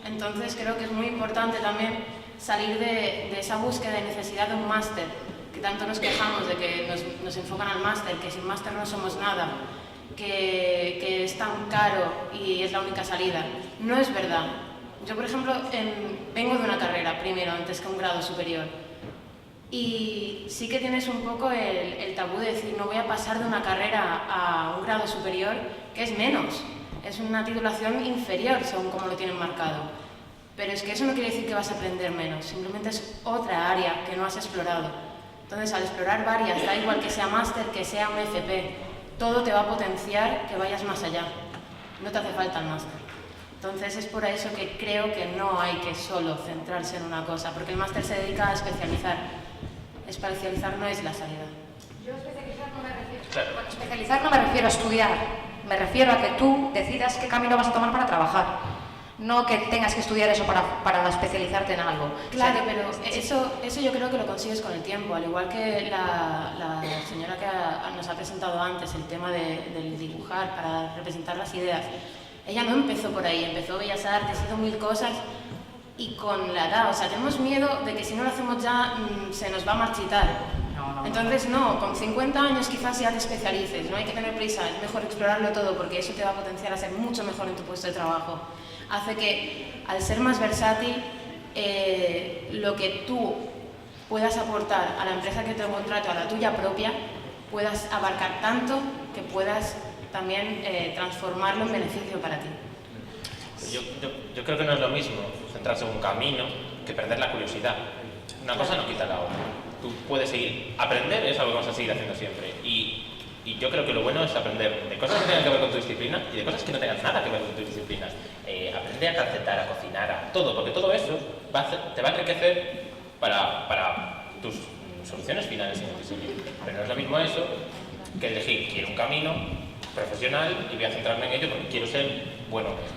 Entonces creo que es muy importante también salir de esa búsqueda de necesidad de un máster, que tanto nos quejamos de que nos enfocan al máster, que sin máster no somos nada, que es tan caro y es la única salida. No es verdad. Yo, por ejemplo, vengo de una carrera primero antes que un grado superior, y sí que tienes un poco el tabú de decir no voy a pasar de una carrera a un grado superior, que es menos, es una titulación inferior según como lo tienen marcado, pero es que eso no quiere decir que vas a aprender menos, simplemente es otra área que no has explorado. Entonces, al explorar varias, da igual que sea máster, que sea un FP, todo te va a potenciar que vayas más allá, no te hace falta el máster. Entonces es por eso que creo que no hay que solo centrarse en una cosa, porque el máster se dedica a especializar. Especializar no es la salida. Yo especializar no me refiero, bueno, especializar no me refiero a estudiar, me refiero a que tú decidas qué camino vas a tomar para trabajar, no que tengas que estudiar eso para especializarte en algo. Claro, o sea, pero eso yo creo que lo consigues con el tiempo, al igual que la señora que nos ha presentado antes, el tema del dibujar para representar las ideas. Ella no empezó por ahí, empezó Bellas Artes, hizo 1000 cosas, y con la edad, o sea, tenemos miedo de que si no lo hacemos ya se nos va a marchitar. Entonces no, con 50 años quizás ya te especialices, no hay que tener prisa, es mejor explorarlo todo porque eso te va a potenciar a ser mucho mejor en tu puesto de trabajo. Hace que, al ser más versátil, lo que tú puedas aportar a la empresa que te contrata, a la tuya propia, puedas abarcar tanto que puedas también transformarlo en beneficio para ti. Yo creo que no es lo mismo centrarse en un camino que perder la curiosidad. Una cosa no quita la otra. Tú puedes seguir. Aprender es algo que vas a seguir haciendo siempre. Y yo creo que lo bueno es aprender de cosas que tengan que ver con tu disciplina y de cosas que no tengan nada que ver con tus disciplinas. Aprender a calcetar, a cocinar, a todo, porque todo eso te va a enriquecer para tus soluciones finales en el diseño. Pero no es lo mismo eso que elegir, quiero un camino profesional y voy a centrarme en ello porque quiero ser bueno en esto.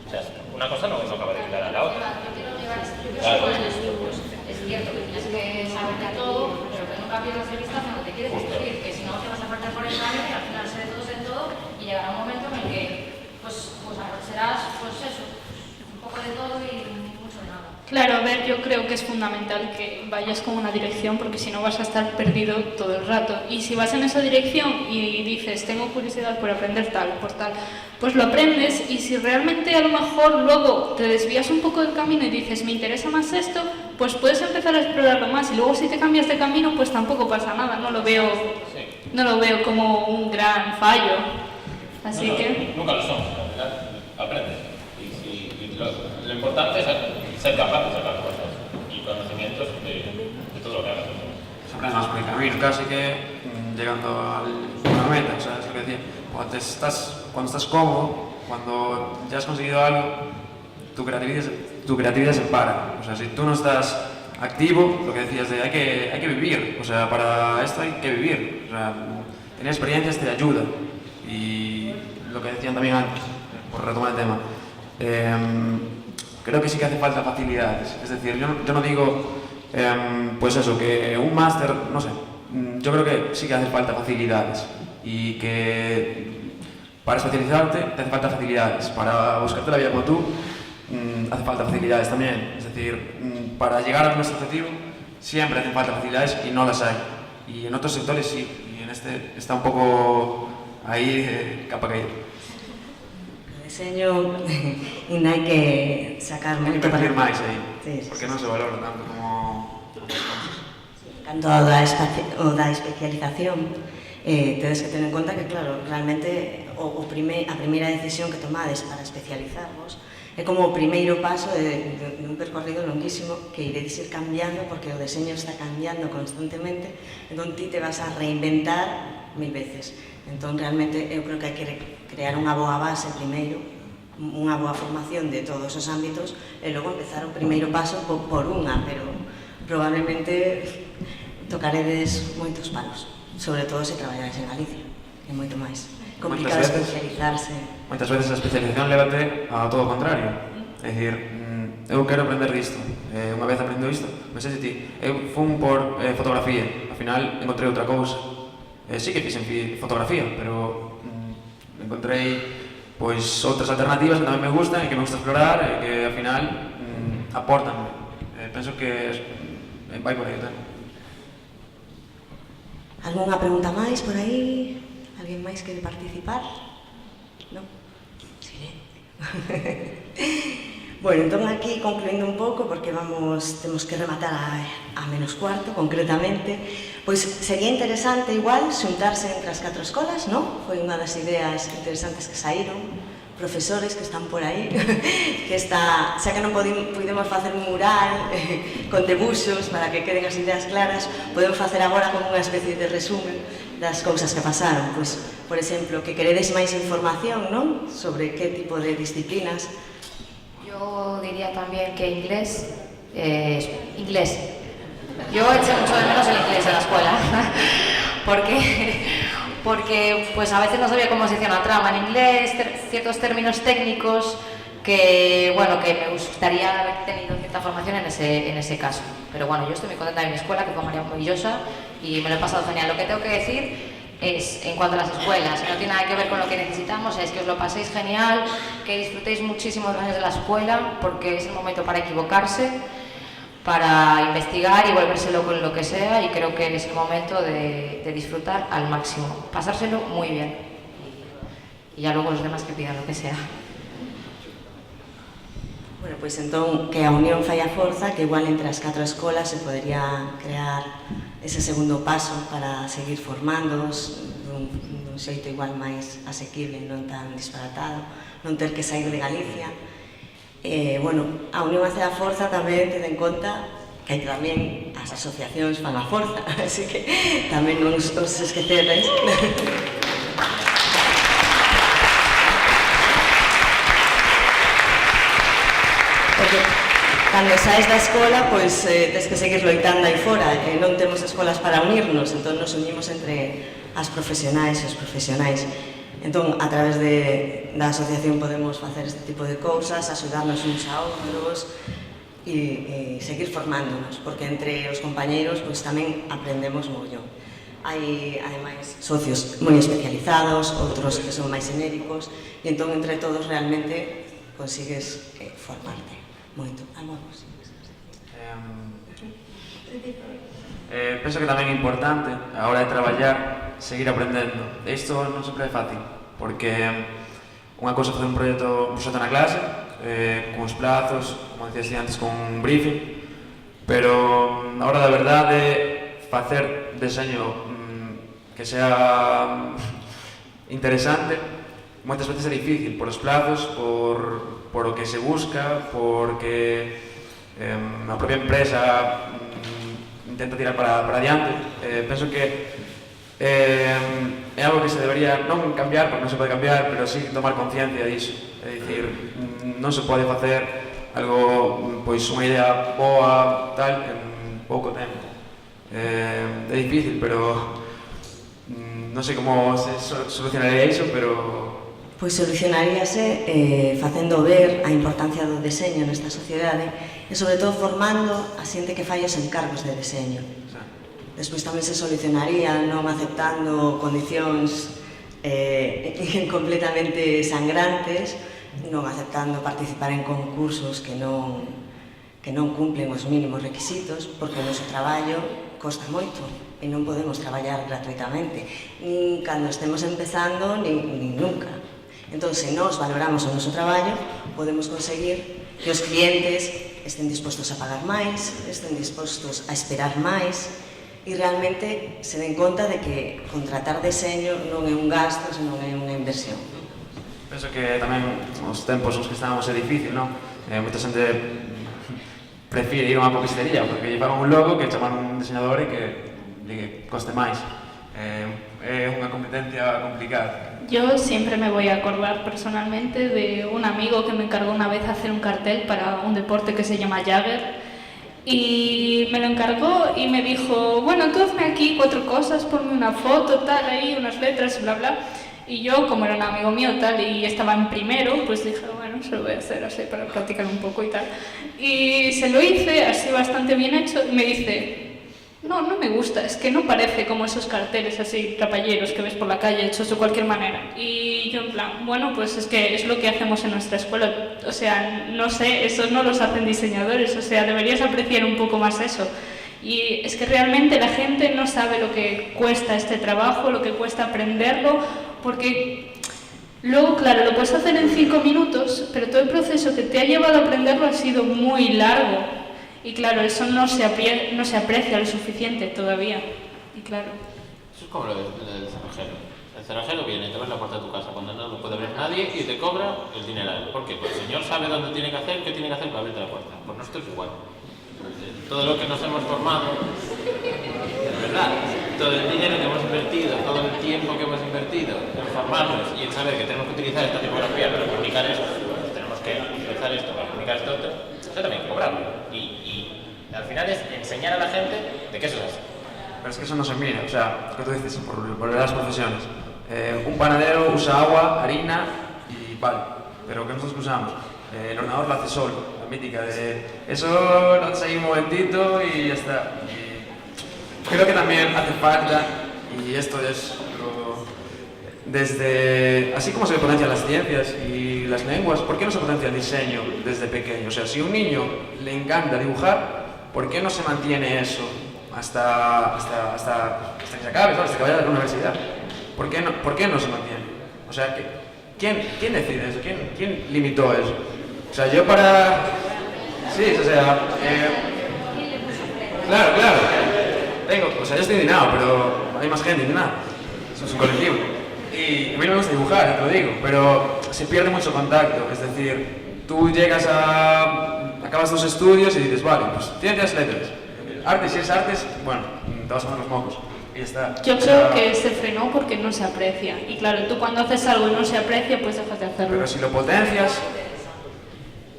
O sea, una cosa no acaba de quitar a la otra. Yo quiero llevar ese Claro. Es cierto que tienes que saber de todo, pero que nunca pierdas de vista donde te quieres dirigir, que si no te vas a perder por el camino y al final sé de todos en todo y llegará un momento en el que pues serás pues eso, un poco de todo y mucho de nada. Claro, a ver, yo creo que es fundamental que vayas con una dirección porque si no vas a estar perdido todo el rato. Y si vas en esa dirección y dices, tengo curiosidad por aprender tal, por tal, pues lo aprendes y si realmente a lo mejor luego te desvías un poco del camino y dices, me interesa más esto, pues puedes empezar a explorarlo más y luego si te cambias de camino, pues tampoco pasa nada, no lo veo como un gran fallo. Así que... Nunca lo somos, al final aprendes. Y lo importante es ser capaz de sacar cosas y conocimientos de todo lo que hagas. Se aprende más por el camino, casi que llegando a una meta, o sea, es lo que decía. Cuando estás cómodo, cuando ya has conseguido algo, tu creatividad se para. O sea, si tú no estás activo, lo que decías de hay que vivir, o sea, para esto hay que vivir. O sea, tener experiencias te ayuda. Y lo que decían también antes, por retomar el tema, creo que sí que hace falta facilidades. Es decir, yo no digo, pues eso, que un máster, no sé, yo creo que sí que hace falta facilidades y que para especializarte te hace falta facilidades, para buscarte la vida como tú hace falta facilidades también. Es decir, para llegar a nuestro objetivo siempre hacen falta facilidades y no las hay. Y en otros sectores sí, y en este está un poco ahí capa caída. Diseño ainda hai que sacar Hai que moito invertir máis aí, Sí, porque non se valora tanto como outras cousas. Canto ao da especialización, tedes que tener en conta que, claro, realmente a primeira decisión que tomades para especializarvos é como o primeiro paso de un percorrido longuísimo que iredes ir cambiando porque o diseño está cambiando constantemente, entón ti te vas a reinventar 1000 veces. Entón, realmente, eu creo que hai que crear unha boa base primeiro, unha boa formación de todos os ámbitos e logo empezar o primeiro paso por unha, pero probablemente tocaredes moitos palos, sobre todo se traballáis en Galicia, e moito máis. Complicado especializarse. Moitas veces a especialización lévate a todo o contrario. É dicir, eu quero aprender disto. Unha vez aprendo isto, me sei de ti. Eu fun por fotografía, ao final encontrei outra cousa. Sí que fixen fotografía, pero encontrei pois outras alternativas que tamén me gustan e que me gusta explorar e que ao final aportan. Penso que vai por aí tamén. Algúnha pregunta máis por aí? Alguén máis quere participar? Non? Silencio. Bueno, entón aquí concluindo un pouco, porque temos que rematar a menos cuarto, concretamente, pois sería interesante igual xuntarse entre as 4 escolas, non? Foi unha das ideas interesantes que saíron, profesores que están por aí, que está, xa que non podemos facer un mural con debuxos para que queden as ideas claras, podemos facer agora como unha especie de resumen das cousas que pasaron. Pois, por exemplo, que queredes máis información, non? Sobre que tipo de disciplinas. Yo diría también que inglés. Yo eché mucho de menos el inglés en la escuela, porque pues a veces no sabía cómo se hacía una trama en inglés, ciertos términos técnicos que, bueno, que me gustaría haber tenido cierta formación en ese caso. Pero bueno, yo estoy muy contenta de mi escuela, que fue maravillosa, y me lo he pasado genial. Lo que tengo que decir es, en cuanto a las escuelas, no tiene nada que ver con lo que necesitamos, es que os lo paséis genial, que disfrutéis muchísimo de los años de la escuela, porque es el momento para equivocarse, para investigar y volverse loco en lo que sea, y creo que es el momento de disfrutar al máximo, pasárselo muy bien, y ya luego los demás que pidan lo que sea. Bueno, pois entón que a unión fai a forza, que igual entre as 4 escolas se podería crear ese segundo paso para seguir formándoos dun xeito igual máis asequible, non tan disparatado, non ter que sair de Galicia Bueno, a unión hace a forza tamén ten en conta que tamén as asociacións fan a forza, así que tamén non os esquecedes. Porque cando saes da escola, pois tens que seguir loitando aí fora, non temos escolas para unirnos, entón nos unimos entre as profesionais e os profesionais. Entón, a través da asociación podemos facer este tipo de cousas, axudarnos uns a outros e seguir formándonos, porque entre os compañeiros pois tamén aprendemos mogollón. Hai, ademais, socios moi especializados, outros que son máis genéricos, e entón, entre todos, realmente consigues formarte moito. Algo así. Penso que tamén é importante, a hora de traballar, seguir aprendendo. Isto non sempre é fácil, porque unha cousa é facer un proxecto na clase, con os plazos, como decías antes, con un briefing, pero a hora da verdade, facer deseño que sea interesante, moitas veces é difícil, por os plazos, por o que se busca, porque a propia empresa intenta tirar para adiante. Penso que é algo que se debería non cambiar, porque non se pode cambiar, pero sí tomar conciencia disso. É dicir, non se pode facer algo, pois unha idea boa, tal, en pouco tempo. É difícil, pero non sei como se solucionaría iso, pero... Pois solucionaríase facendo ver a importancia do deseño nesta sociedade e, sobre todo, formando a xente que fai os encargos de deseño. Despois tamén se solucionaría non aceptando condicións completamente sangrantes, non aceptando participar en concursos que non cumplen os mínimos requisitos, porque o noso traballo costa moito e non podemos traballar gratuitamente, nin cando estemos empezando, nin nunca. Entón, se nós valoramos o noso traballo, podemos conseguir que os clientes estén dispostos a pagar máis, estén dispostos a esperar máis e realmente se den conta de que contratar deseño non é un gasto, senón é unha inversión. Penso que tamén os tempos nos que estamos é difícil, non? Moita xente prefire ir a unha copistería porque lle pagan un logo que chamar un diseñador e que coste máis. É unha competencia complicada. Yo siempre me voy a acordar personalmente de un amigo que me encargó una vez hacer un cartel para un deporte que se llama Jagger y me lo encargó y me dijo, bueno, tú hazme aquí 4 cosas, ponme una foto, tal, ahí, unas letras, bla, bla. Y yo, como era un amigo mío tal y estaba en primero, pues dije, bueno, se lo voy a hacer así para practicar un poco y tal. Y se lo hice así bastante bien hecho y me dice, no me gusta, es que no parece como esos carteles así trapalleros que ves por la calle hechos de cualquier manera. Y yo en plan, bueno, pues es que es lo que hacemos en nuestra escuela, o sea, no sé, eso no los hacen diseñadores, o sea, deberías apreciar un poco más eso. Y es que realmente la gente no sabe lo que cuesta este trabajo, lo que cuesta aprenderlo, porque luego, claro, lo puedes hacer en 5 minutos, pero todo el proceso que te ha llevado a aprenderlo ha sido muy largo. Y claro, eso no se aprecia lo suficiente todavía. Y claro. Eso es como lo del cerrajero. El cerrajero viene, te abre la puerta de tu casa cuando no lo puede abrir nadie y te cobra el dineral. ¿Por qué? Pues el señor sabe dónde tiene que hacer, qué tiene que hacer para abrirte la puerta. Pues nosotros igual. Todo lo que nos hemos formado, es verdad, todo el dinero que hemos invertido, todo el tiempo que hemos invertido en formarnos y en saber que tenemos que utilizar esta tipografía para comunicar esto, pues tenemos que utilizar esto para comunicar esto otro, eso también hay que cobrarlo. Y al final es enseñar a la gente de qué eso es. Pero es que eso no se mira, o sea, lo que tú dices, por las profesiones. Un panadero usa agua, harina y pan, pero ¿qué nosotros usamos? El ordenador lo hace solo, la mítica de eso lo haces ahí un momentito y ya está. Y creo que también hace falta, y esto es desde, así como se potencian las ciencias y las lenguas, ¿por qué no se potencia el diseño desde pequeño? O sea, si a un niño le encanta dibujar, ¿por qué no se mantiene eso hasta que se acabe, hasta que vaya a la universidad? ¿Por qué no se mantiene? O sea, ¿quién decide eso? ¿Quién limitó eso? O sea, yo para... Sí, o sea... Claro. O sea, yo estoy indignado, pero hay más gente indignada. Eso es un colectivo. Y a mí no me gusta dibujar, te lo digo, pero se pierde mucho contacto. Es decir, tú llegas acabas tus estudios y dices, vale, pues ciencias, letras. Artes, si es artes, bueno, te vas a poner los mocos. Y ya está. Yo creo que se frenó porque no se aprecia. Y claro, tú cuando haces algo y no se aprecia, pues dejas de hacerlo. Pero si lo potencias...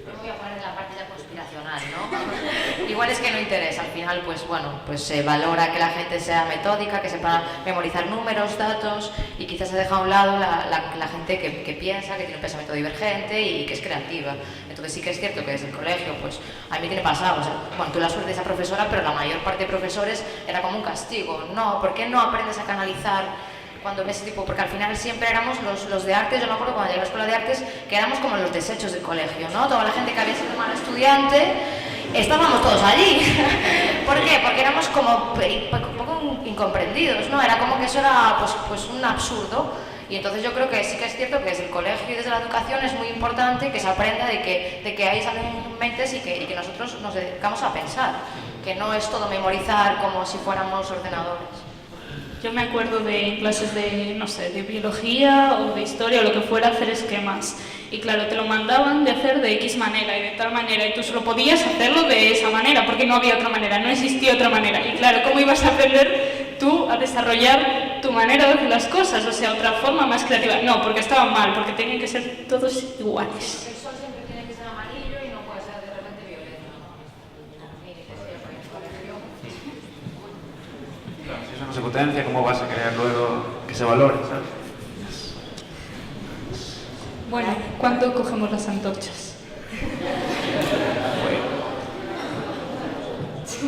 Me voy a poner en la parte ya conspiracional, ¿no? Igual es que no interesa, al final pues bueno, pues se valora que la gente sea metódica, que sepa memorizar números, datos, y quizás se deja a un lado la gente que piensa, que tiene un pensamiento divergente y que es creativa. Entonces sí que es cierto que desde el colegio, pues a mí tiene pasado, o sea, bueno, tú la suerte de esa profesora, pero la mayor parte de profesores era como un castigo. No, ¿por qué no aprendes a canalizar cuando ves ese tipo? Porque al final siempre éramos los de artes. Yo me acuerdo cuando llegué a la escuela de artes que éramos como los desechos del colegio, ¿no? Toda la gente que había sido mala estudiante, estábamos todos allí. ¿Por qué? Porque éramos como un poco incomprendidos, ¿no? Era como que eso era pues un absurdo. Y entonces yo creo que sí que es cierto que desde el colegio y desde la educación es muy importante que se aprenda de que ahí salen mentes y que nosotros nos dedicamos a pensar, que no es todo memorizar como si fuéramos ordenadores. Yo me acuerdo de clases de, no sé, de biología o de historia o lo que fuera, hacer esquemas. Y claro, te lo mandaban de hacer de X manera y de tal manera, y tú solo podías hacerlo de esa manera, porque no había otra manera, no existía otra manera. Y claro, ¿cómo ibas a aprender tú a desarrollar tu manera de hacer las cosas? O sea, otra forma más creativa. No, porque estaban mal, porque tenían que ser todos iguales. El sol siempre tiene que ser amarillo y no puede ser de repente violeta. Claro, si eso no se potencia, ¿cómo vas a crear luego que se valore, sabes? Bueno, ¿cuánto cogemos las antorchas?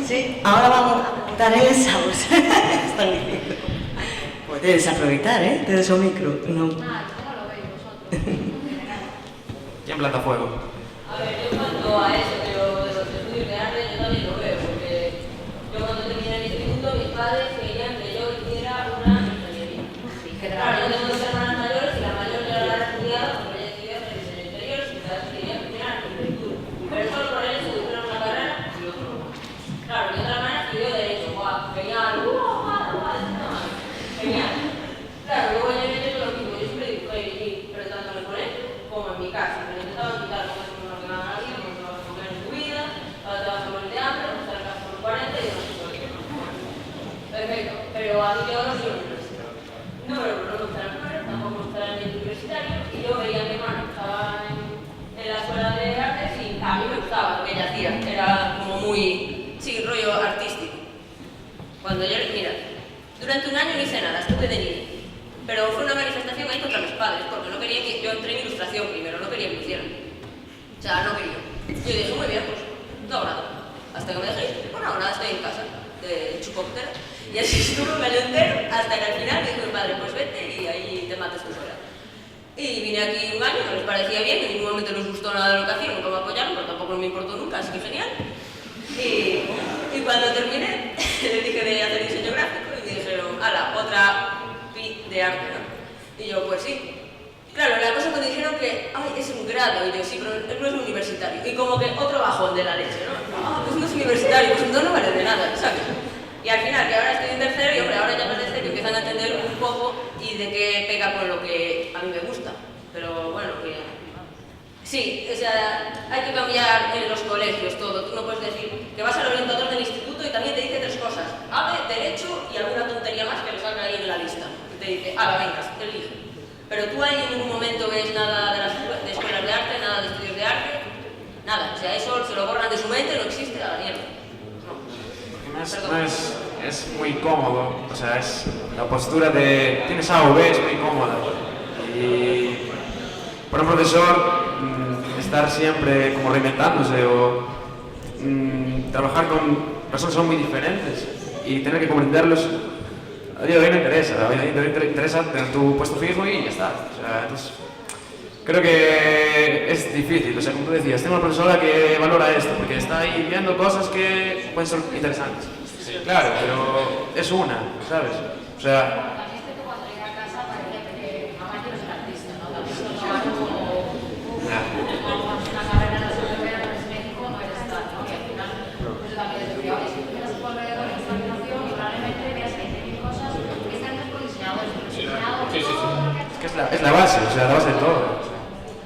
Sí, ahora vamos a apuntar en esa bolsa. Están diciendo. Pues debes aprovechar, ¿eh? Tienes un micro. No. ¿Cómo lo veis vosotros? ¿Quién planta fuego? A ver, yo cuanto a eso de los estudios de arte, yo también lo veo, porque yo cuando terminé el instituto, mis padres querían que yo hiciera una ingeniería. Claro, yo tengo dos hermanas mayores y la mayor ya la ha estudiado, pero ella estudió en diseño interior y cada vez quería estudiar arquitectura. Pero solo por él se hicieron una carrera y otro no. Claro, mi otra hermana estudió derecho, guau, genial, genial. Claro, luego ya me hecho lo mismo, yo siempre dibujé y pero tanto en el colegio como en mi casa. Me intentaban quitar cosas que no te van a la vida, como te vas a comer en tu vida, ahora te vas a morir de hambre, vas a estar en casa por 40 y no sé qué. Perfecto, pero a mí yo no soy universitario. No me gusta el número, tampoco me gusta el ambiente universitario, y yo veía a mi hermano que estaba en la escuela de artes y a mí me gustaba lo que ella hacía, era como muy, sí, rollo artístico. Cuando yo, mira, durante un año no hice nada, estuve de niña, pero fue una manifestación ahí contra mis padres, porque no querían que yo entré en ilustración primero, no querían que me hicieran. O sea, no quería. Yo dije, muy bien, pues no hago nada. Hasta que me dejé, bueno, nada, estoy en casa, de chupóptero. Y así estuve un año entero, hasta que al final me dijo mi padre, pues vete y ahí te matas tú sola. Y vine aquí un año, no les parecía bien, en ningún momento les gustó nada de lo que hacía, nunca me apoyaron, pero tampoco me importó nunca, así que genial. Y cuando terminé, les dije de hacer diseño gráfico y me dijeron, ala, otra pi de arte, ¿no? Y yo, pues sí. Claro, la cosa que me dijeron que, ay, es un grado, y yo, sí, pero no es universitario. Y como que otro bajón de la leche, ¿no? Ah, pues no es universitario, pues entonces no vale de nada, ¿sabes? Y al final, que ahora estoy en tercero, y hombre, ahora ya parece que empiezan a entender un poco y de qué pega con lo que a mí me gusta. Pero bueno, que... Sí, o sea, hay que cambiar en los colegios todo. Tú no puedes decir que vas al orientador del instituto y también te dice tres cosas. AVE, derecho y alguna tontería más que le salga ahí en la lista. Y te dice, venga, elige. Pero tú ahí en ningún momento ves nada de las escuelas de arte, nada de estudios de arte, nada. O sea, eso se lo borran de su mente, no existe, a la mierda. Es muy cómodo, o sea, es la postura de tienes A o B, es muy cómoda. Y para un profesor, estar siempre como reinventándose o trabajar con personas que son muy diferentes y tener que comprenderlos, a día de hoy no interesa, a día de hoy interesa tener tu puesto fijo y ya está. O sea, entonces, creo que es difícil, o sea, como tú decías, tengo una profesora que valora esto, porque está ahí viendo cosas que pueden ser interesantes. Sí, claro, pero es una, ¿sabes? O sea... También es que cuando llegué a casa parecía que mamá quiero ser artista, ¿no? También se tomaban como... una carrera en la Sorbonne, pero en México no eres tal, ¿no? Y al final, pues también decía, oye, si tú miras a tu alrededor en esta habitación, probablemente veas que hay 100.000 cosas que están hechas por diseñadores, pero diseñadores... Es que es la base, o sea, la base de todo.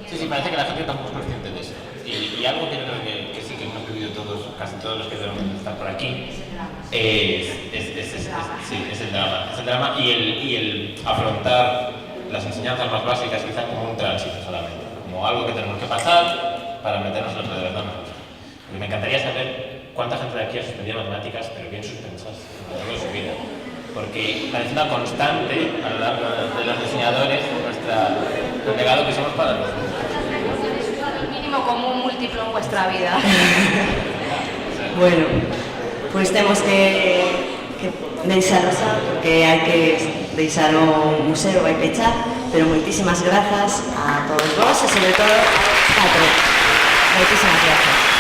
Sí, parece que la gente tampoco es consciente de eso. algo que yo creo que sí que hemos vivido todos, casi todos los que debemos estar por aquí, es el drama. Es el drama y el afrontar las enseñanzas más básicas quizá como un tránsito solamente, como algo que tenemos que pasar para meternos en lo que de verdad nos gusta. Y me encantaría saber cuánta gente de aquí ha suspendido matemáticas, pero bien suspensas a lo largo de su vida. Porque parece una constante a lo largo de los diseñadores, el legado que somos para los demás. El mínimo común múltiplo en vuestra vida. Bueno, pues temos que deixarlo xa, porque hai que deixar o museo, vai pechar, pero moitísimas grazas a todos vos e sobre todo a Catro. Moitísimas grazas.